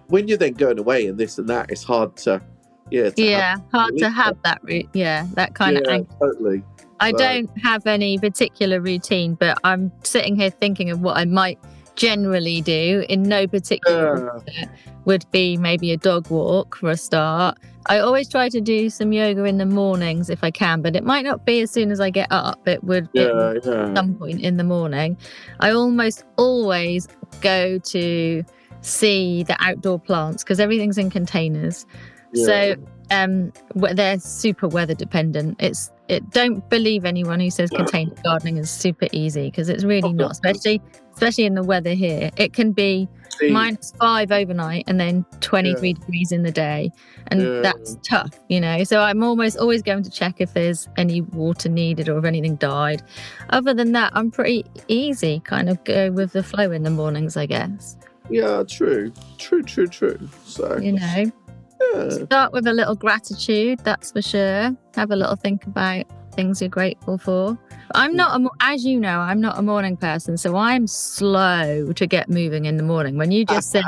when you're then going away and this and that, it's hard to, hard to have that that kind of angle. Totally. I don't have any particular routine, but I'm sitting here thinking of what I might generally do in no particular order. Would be maybe a dog walk for a start. I always try to do some yoga in the mornings if I can, but it might not be as soon as I get up. It would be at some point in the morning. I almost always go to see the outdoor plants because everything's in containers. So they're super weather dependent. Don't believe anyone who says container gardening is super easy because it's really not, especially in the weather here. It can be -5 overnight and then 23 degrees in the day, and that's tough, you know. So I'm almost always going to check if there's any water needed or if anything died. Other than that, I'm pretty easy, kind of go with the flow in the mornings, I guess. Yeah, true. So, you know. Start with a little gratitude, that's for sure. Have a little think about things you're grateful for. I'm not, as you know, I'm not a morning person, so I'm slow to get moving in the morning. When you just said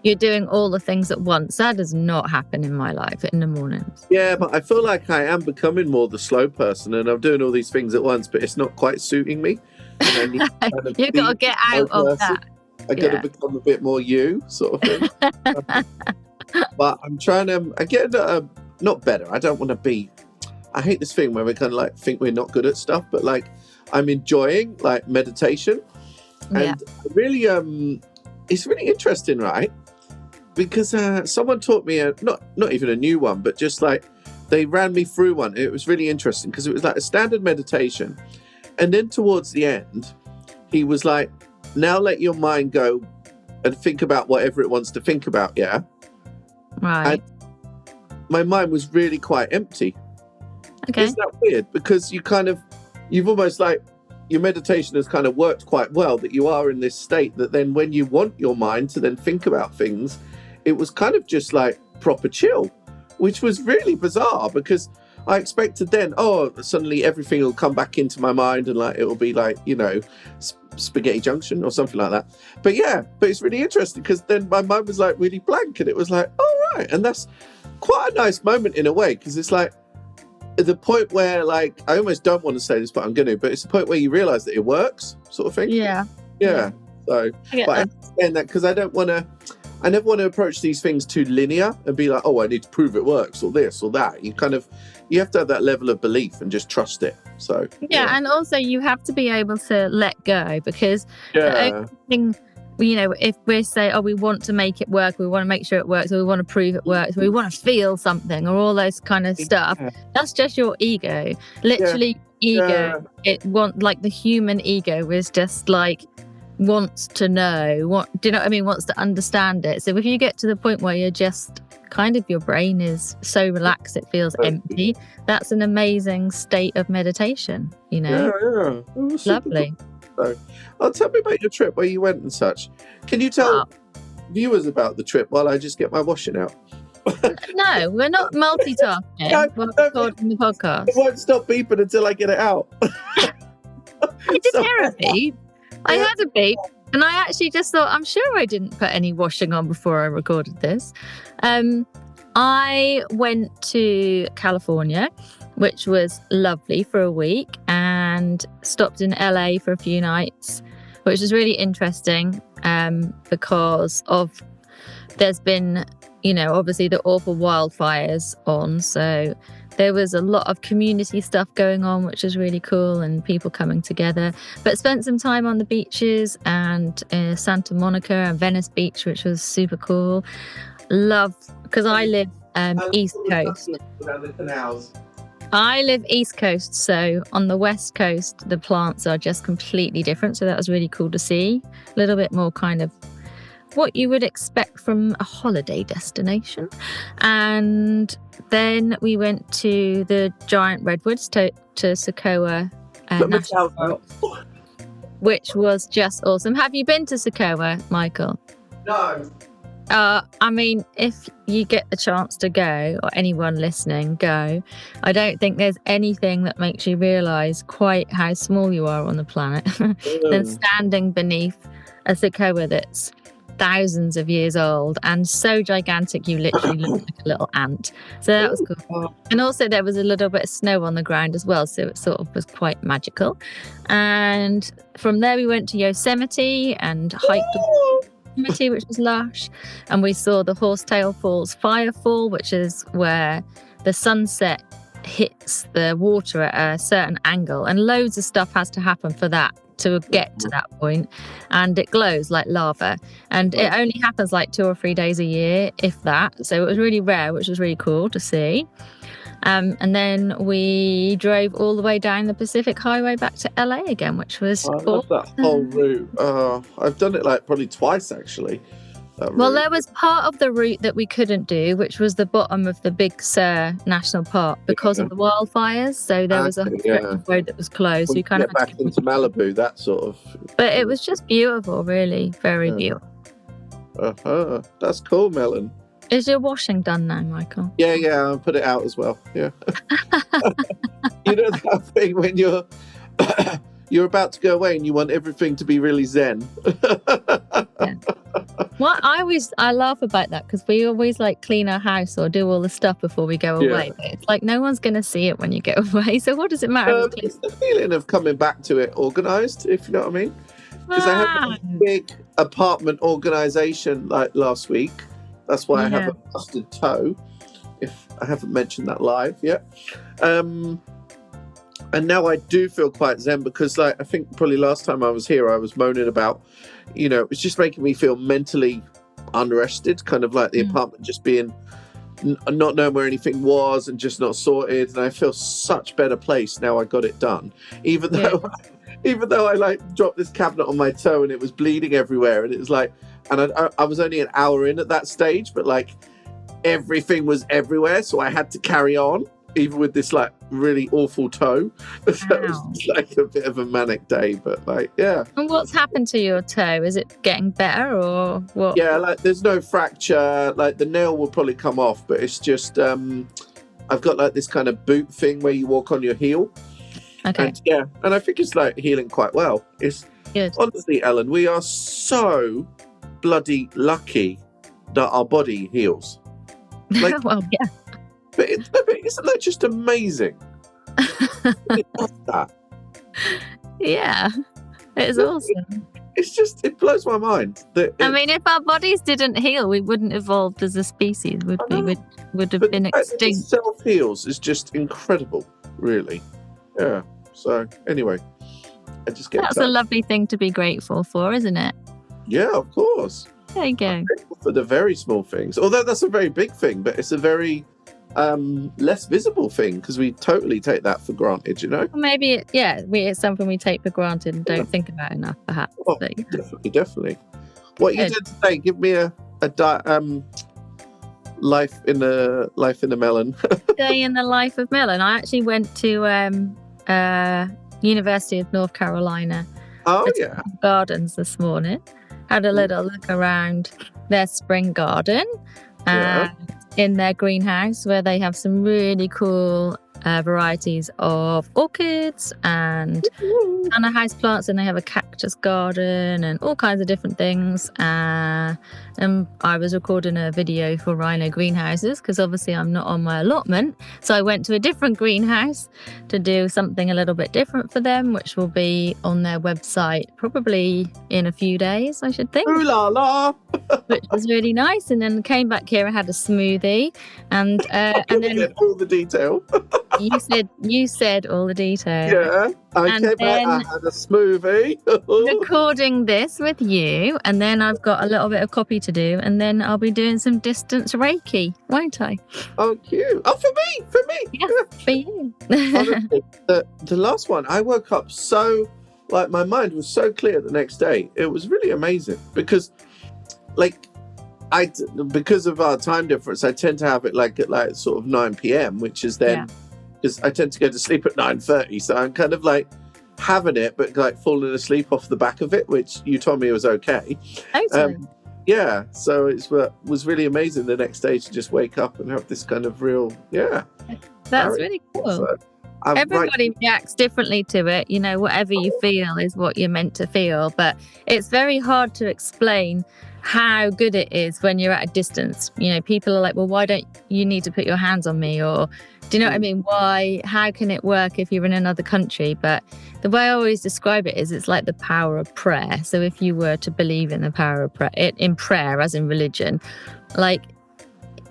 you're doing all the things at once, that does not happen in my life in the mornings. Yeah, but I feel like I am becoming more the slow person and I'm doing all these things at once, but it's not quite suiting me. You've got to get out of that. I got to become a bit more you, sort of thing. But I'm trying to, again, not better. I don't want to be, I hate this thing where we kind of like think we're not good at stuff, but like I'm enjoying like meditation. And really, it's really interesting, right? Because someone taught me, not even a new one, but just like they ran me through one. It was really interesting because it was like a standard meditation. And then towards the end, he was like, now let your mind go and think about whatever it wants to think about, yeah? Right. And my mind was really quite empty. Okay. Isn't that weird? Because you've almost like, your meditation has kind of worked quite well, that you are in this state that then when you want your mind to then think about things, it was kind of just like proper chill, which was really bizarre because I expected then, suddenly everything will come back into my mind and like, it will be like, Spaghetti Junction or something like that. But it's really interesting because then my mind was like really blank and it was like, oh, right. And that's quite a nice moment in a way because it's like the point where like, I almost don't want to say this, but I'm going to, but it's the point where you realize that it works sort of thing. Yeah. So, but I understand that because I never want to approach these things too linear and be like, oh, I need to prove it works or this or that. You have to have that level of belief and just trust it. So and also you have to be able to let go because the only thing, if we say, we want to make it work, we want to make sure it works, or we want to prove it works, or we want to feel something, or all those kind of stuff, that's just your ego. Literally, ego. It like the human ego is just like wants to know wants to understand it. So if you get to the point where you're just kind of your brain is so relaxed it feels empty, that's an amazing state of meditation. Lovely. So, tell me about your trip where you went and such. Can you tell viewers about the trip while I just get my washing out? No, we're not multitasking. We're recording the podcast. It won't stop beeping until I get it out. I did hear a beep. I heard a beep, and I actually just thought, I'm sure I didn't put any washing on before I recorded this. I went to California, which was lovely for a week, and stopped in LA for a few nights, which was really interesting because there's been, obviously the awful wildfires on. So there was a lot of community stuff going on, which was really cool, and people coming together. But spent some time on the beaches and Santa Monica and Venice Beach, which was super cool. Because I live East Coast. I live East Coast, so on the West Coast, the plants are just completely different. So that was really cool to see. A little bit more kind of what you would expect from a holiday destination. And then we went to the giant redwoods to Socoa National Park, which was just awesome. Have you been to Socoa, Michael? No. If you get the chance to go, or anyone listening, go. I don't think there's anything that makes you realise quite how small you are on the planet than standing beneath a Socoa that's thousands of years old and so gigantic you literally look like a little ant. So that was cool. And also there was a little bit of snow on the ground as well, so it sort of was quite magical. And from there we went to Yosemite and hiked Yosemite, which was lush, and we saw the Horsetail Falls Firefall, which is where the sunset hits the water at a certain angle, and loads of stuff has to happen for that to get to that point, and it glows like lava, and it only happens like 2 or 3 days a year, if that. So it was really rare, which was really cool to see. And then we drove all the way down the Pacific Highway back to LA again, which was I love that whole route. I've done it like probably twice actually. Well, there was part of the route that we couldn't do, which was the bottom of the Big Sur National Park because of the wildfires. So there was a road that was closed. So you kind of had back into Malibu, that sort of. But it was just beautiful, really, very beautiful. That's cool, Melon. Is your washing done now, Michael? Yeah, I'll put it out as well. Yeah. You know that thing when you're about to go away and you want everything to be really zen. Yeah. Well, I laugh about that because we always like clean our house or do all the stuff before we go away. But it's like no one's going to see it when you go away. So what does it matter? It's the feeling of coming back to it organised, if you know what I mean. Because I had a big apartment organisation like last week. That's why I have a busted toe, if I haven't mentioned that live yet. And now I do feel quite zen because I think probably last time I was here, I was moaning about, it's just making me feel mentally unrested, kind of like the apartment just being, not knowing where anything was and just not sorted. And I feel such better place now I got it done, even though I dropped this cabinet on my toe and it was bleeding everywhere. And it was like, and I was only an hour in at that stage, but everything was everywhere. So I had to carry on, even with this really awful toe. So it was a bit of a manic day, but And what's happened to your toe? Is it getting better or what? Yeah, there's no fracture. The nail will probably come off, but it's just I've got like this kind of boot thing where you walk on your heel. Okay. And I think it's like healing quite well. It's Good. honestly, Ellen, we are so bloody lucky that our body heals. Like, Well, yeah. but isn't that just amazing? It does that. Yeah. It's awesome. It blows my mind. I mean, if our bodies didn't heal, we wouldn't evolved as a species. Would have been extinct. Self heals is just incredible, really. Yeah. So anyway, I just get That's a lovely thing to be grateful for, isn't it? Yeah, of course. There you go. For the very small things, although that's a very big thing, but it's a very less visible thing because we totally take that for granted, you know. Or maybe it's something we take for granted and don't think about enough, perhaps. Oh, But, definitely. What you did today? Give me a life in the melon. Day in the life of Millen. I actually went to University of North Carolina. Oh yeah. Gardens this morning. Had a little look around their spring garden. In their greenhouse, where they have some really cool varieties of orchids and house plants, and they have a cactus garden and all kinds of different things. And I was recording a video for Rhino Greenhouses because obviously I'm not on my allotment, so I went to a different greenhouse to do something a little bit different for them, which will be on their website probably in a few days, I should think. Ooh la la! Which was really nice. And then came back here and had a smoothie, and then all the detail. you said all the detail. Yeah, I came back. I had a smoothie. Recording this with you, and then I've got a little bit of copy to do, and then I'll be doing some distance Reiki, won't I? Oh, cute! Oh, for me. Yeah, for you. Honestly, the last one, I woke up so like my mind was so clear the next day. It was really amazing because, like, because of our time difference, I tend to have it like at like sort of 9 p.m, which is then because I tend to go to sleep at 9:30. So I'm kind of like having it, but like falling asleep off the back of it, which you told me was okay. Excellent. Yeah, so it was really amazing the next day to just wake up and have this kind of real, That's really cool. So Everybody reacts differently to it. You know, whatever you feel is what you're meant to feel. But it's very hard to explain how good it is when you're at a distance. You know, people are like, well, why don't you need to put your hands on me? Or do you know what I mean? How can it work if you're in another country? But the way I always describe it is it's like the power of prayer. So if you were to believe in the power of prayer, in prayer as in religion, like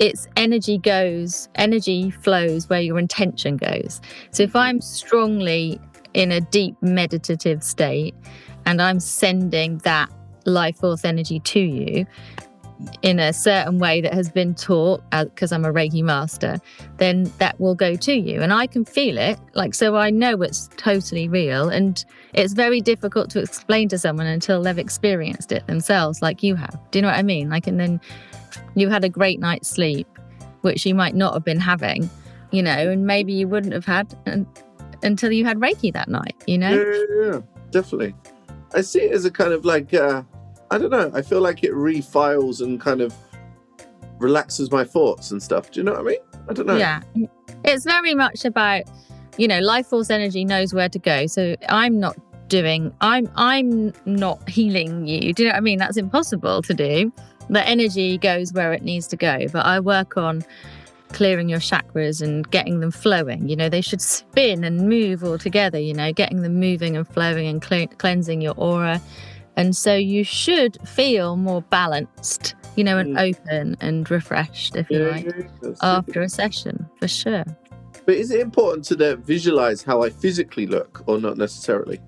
it's energy flows where your intention goes. So if I'm strongly in a deep meditative state and I'm sending that life force energy to you in a certain way that has been taught because I'm a Reiki master, then that will go to you and I can feel it, like, so I know it's totally real. And it's very difficult to explain to someone until they've experienced it themselves, like you have. Do you know what I mean? Like, and then you had a great night's sleep, which you might not have been having, you know, and maybe you wouldn't have had until you had Reiki that night, you know? Yeah, definitely. I see it as a kind of like, I don't know, I feel like it refiles and kind of relaxes my thoughts and stuff. Do you know what I mean? I don't know. Yeah. It's very much about, you know, life force energy knows where to go. So I'm not healing you. Do you know what I mean? That's impossible to do. The energy goes where it needs to go. But I work on clearing your chakras and getting them flowing. You know, they should spin and move all together, you know, getting them moving and flowing and cleansing your aura. And so you should feel more balanced, you know, and open and refreshed, if you like, after a session, for sure. But is it important to visualize how I physically look or not necessarily?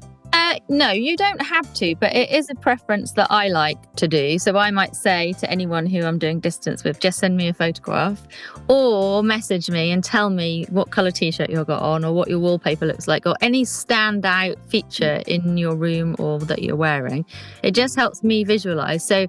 No, you don't have to, but it is a preference that I like to do. So I might say to anyone who I'm doing distance with, just send me a photograph or message me and tell me what colour t-shirt you've got on or what your wallpaper looks like or any standout feature in your room or that you're wearing. It just helps me visualise. So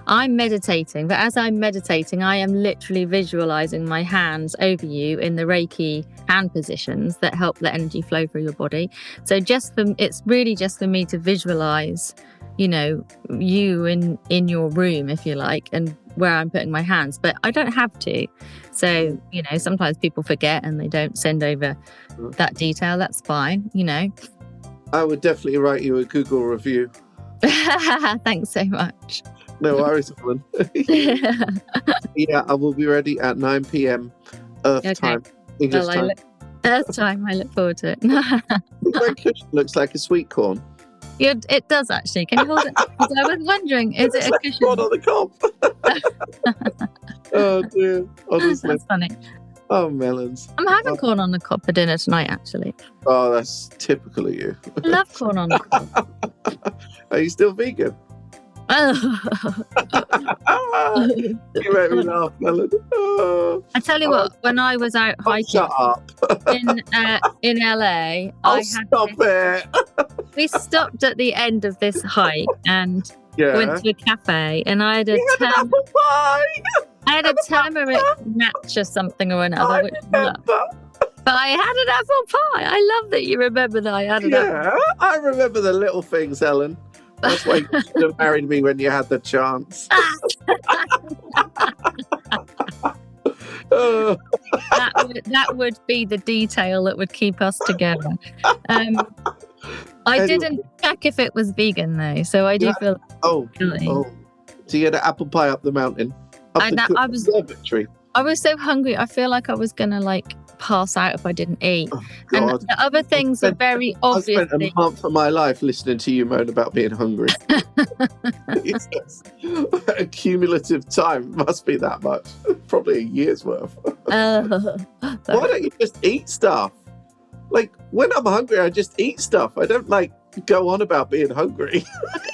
I'm meditating, but as I'm meditating, I am literally visualising my hands over you in the Reiki hand positions that help the energy flow through your body. So it's really just for me to visualise, you know, you in your room, if you like, and where I'm putting my hands, but I don't have to. So, sometimes people forget and they don't send over that detail. That's fine, I would definitely write you a Google review. Thanks so much. No worries, Ellen. Yeah, I will be ready at 9 p.m. Earth time. English time. Earth time. I look forward to it. My cushion looks like a sweet corn. It does actually. Can you hold it? Because I was wondering, is it a cushion? Corn on the cob. Oh dear, honestly. That's funny. Oh, melons. I'm having corn on the cob for dinner tonight, actually. Oh, that's typical of you. I love corn on the cob. Are you still vegan? You make me laugh, Melon. Oh. I tell you what, when I was out hiking Shut up. in LA, Stop it. We stopped at the end of this hike and went to a cafe, and I had apple pie. I had a turmeric match or something or another. But I had an apple pie. I love that you remember that I had an apple pie. I remember the little things, Ellen. That's why you should have married me when you had the chance. That would be the detail that would keep us together. I didn't check if it was vegan though, so I do feel. So you had an apple pie up the mountain. I was so hungry. I feel like I was gonna pass out if I didn't eat. Oh, and the other things are very obvious. I spent a month of my life listening to you moan about being hungry. A cumulative time must be that much. Probably a year's worth. Why don't you just eat stuff? When I'm hungry, I just eat stuff. I don't go on about being hungry.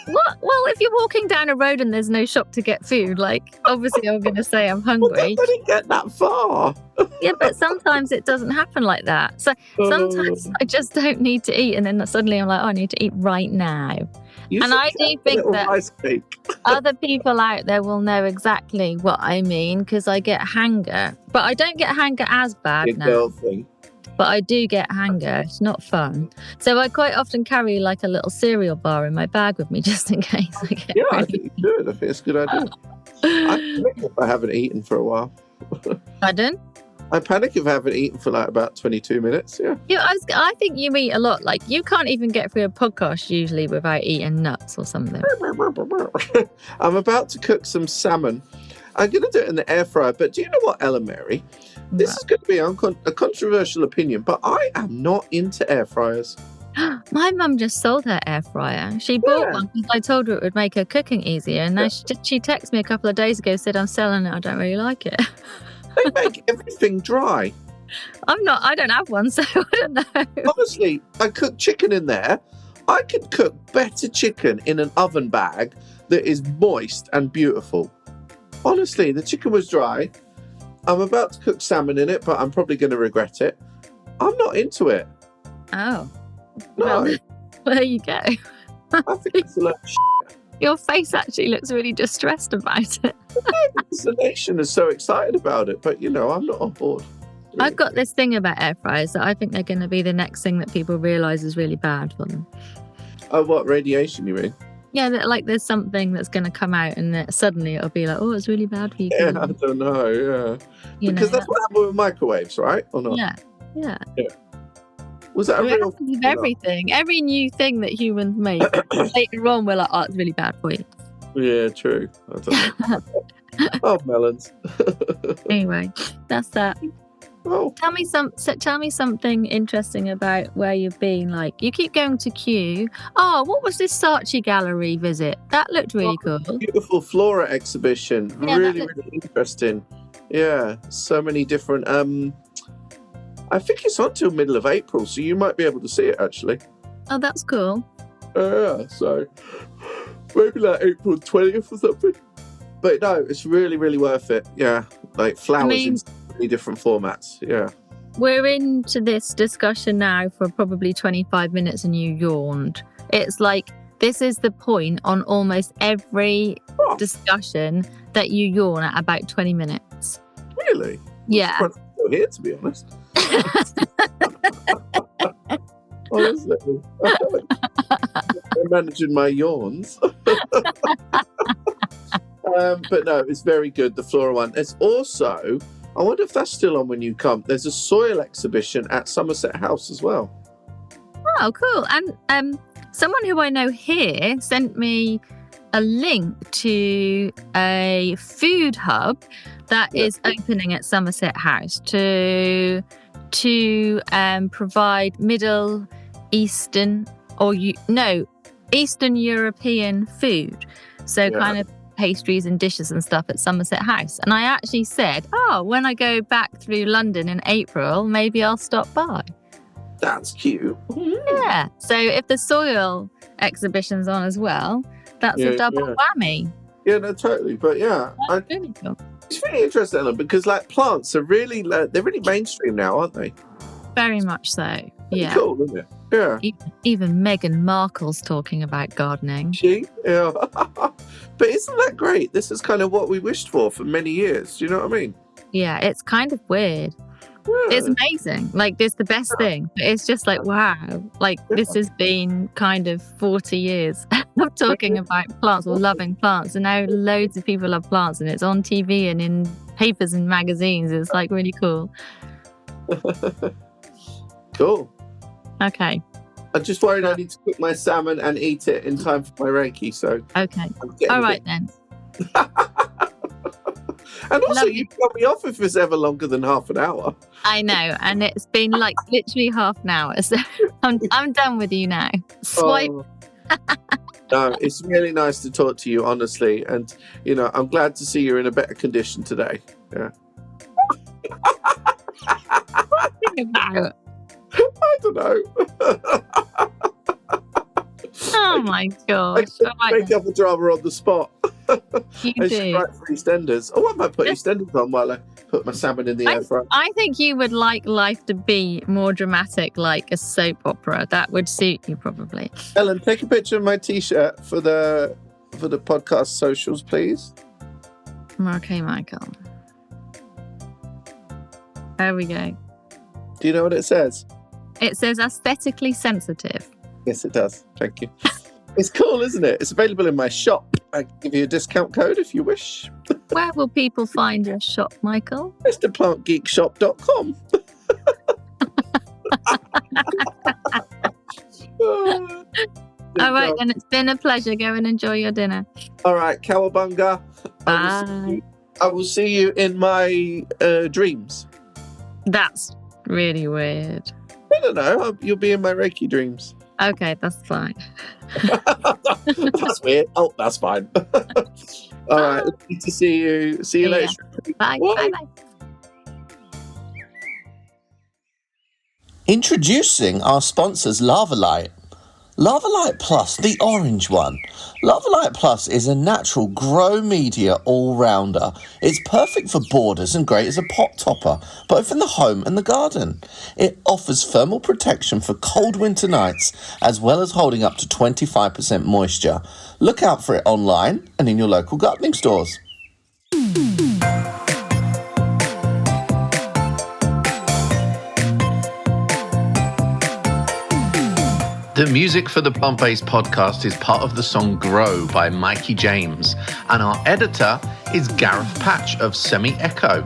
What? Well, if you're walking down a road and there's no shop to get food, obviously I'm going to say I'm hungry. Well, I didn't get that far. Yeah, but sometimes it doesn't happen like that. So sometimes I just don't need to eat, and then suddenly I'm like, I need to eat right now. And I do think that other people out there will know exactly what I mean, because I get hanger. But I don't get hanger as bad now. Girl thing. But I do get hanger. It's not fun. So I quite often carry a little cereal bar in my bag with me just in case I get I think you should. I think it's a good idea. I panic if I haven't eaten for a while. Pardon? I panic if I haven't eaten for about 22 minutes, Yeah, I think you eat a lot. You can't even get through a podcast usually without eating nuts or something. I'm about to cook some salmon. I'm going to do it in the air fryer, but do you know what, Ella Mary? This is going to be a controversial opinion, but I am not into air fryers. My mum just sold her air fryer. She bought one because I told her it would make her cooking easier. And now she texted me a couple of days ago, said, I'm selling it. I don't really like it. They make everything dry. I don't have one, so I don't know. Honestly, I cook chicken in there. I could cook better chicken in an oven bag that is moist and beautiful. Honestly, the chicken was dry. I'm about to cook salmon in it, but I'm probably going to regret it. I'm not into it. Oh. No. Well, there you go. I think it's a lot of shit. Your face actually looks really distressed about it. The nation is so excited about it, but I'm not on board. Really. I've got this thing about air fryers that I think they're going to be the next thing that people realise is really bad for them. Oh, what, radiation you mean? Yeah, there's something that's going to come out and suddenly it'll be it's really bad for you. Yeah, I don't know, because that's what happened with microwaves, right? Or not? Yeah. Was that a real thing? With everything. Every new thing that humans make, later on we're like, it's really bad for you. Yeah, true. I don't know. Oh, melons. Anyway, that's that. Oh. Tell me something interesting about where you've been. You keep going to Kew. Oh, what was this Saatchi gallery visit? That looked really cool. Beautiful flora exhibition. Really interesting. Yeah, so many different. I think it's on till middle of April, so you might be able to see it actually. Oh, that's cool. Yeah, so maybe April 20th or something. But no, it's really, really worth it. Yeah, flowers in many different formats. Yeah. We're into this discussion now for probably 25 minutes and you yawned. It's this is the point on almost every discussion that you yawn at about 20 minutes. Really? Yeah. I'm still here, to be honest. Honestly, I'm managing my yawns. But no, it's very good, the Flora one. It's also, I wonder if that's still on when you come. There's a soil exhibition at Somerset House as well. Oh, cool. And someone who I know here sent me a link to a food hub that is opening at Somerset House to provide Middle Eastern Eastern European food. So kind of pastries and dishes and stuff at Somerset House. And I actually said, when I go back through London in April, maybe I'll stop by. That's cute. Yeah. So if the soil exhibition's on as well, that's a double whammy. Yeah, no, totally. But That's really cool. It's really interesting, Ellen, because like plants are really, they're really mainstream now, aren't they? Very much so. Yeah. Cool, isn't it? Yeah. Even Meghan Markle's talking about gardening. She? Yeah. But isn't that great? This is kind of what we wished for many years. Do you know what I mean? Yeah, it's kind of weird. Yeah. It's amazing. Like, it's the best thing. It's just like, wow. Like, this has been kind of 40 years of talking about plants or loving plants. And now loads of people love plants and it's on TV and in papers and magazines. It's like really cool. Cool. Okay. I'm just worried I need to cook my salmon and eat it in time for my Reiki. So okay. All right then. And also, you cut me off if it's ever longer than half an hour. I know, and it's been like literally half an hour. So I'm done with you now. Swipe. No, it's really nice to talk to you, honestly, and I'm glad to see you're in a better condition today. Yeah. About? I don't know. Oh my god! I make up a drama on the spot. You I do. should write for EastEnders. Oh, I might put EastEnders on while I put my salmon in the air fryer. I think you would like life to be more dramatic, like a soap opera. That would suit you probably. Ellen, take a picture of my T-shirt for the podcast socials, please. Okay, Michael. There we go. Do you know what it says? It says aesthetically sensitive. Yes, it does. Thank you. It's cool, isn't it? It's available in my shop. I can give you a discount code if you wish. Where will people find your shop, Michael? MrPlantGeekShop.com. All right, then it's been a pleasure. Go and enjoy your dinner. All right, Cowabunga. Bye. I will see you in my dreams. That's really weird. I don't know. You'll be in my Reiki dreams. Okay, that's fine. That's weird. Oh, that's fine. All right. Good to see you. See you later. Bye. Bye. Introducing our sponsors, LAVA-LITE. LAVA-LITE Plus, the orange one. LAVA-LITE Plus is a natural grow media all-rounder. It's perfect for borders and great as a pot topper, both in the home and the garden. It offers thermal protection for cold winter nights, as well as holding up to 25% moisture. Look out for it online and in your local gardening stores. The music for the Plant-Based podcast is part of the song Grow by Mikey James, and our editor is Gareth Patch of Semi Echo.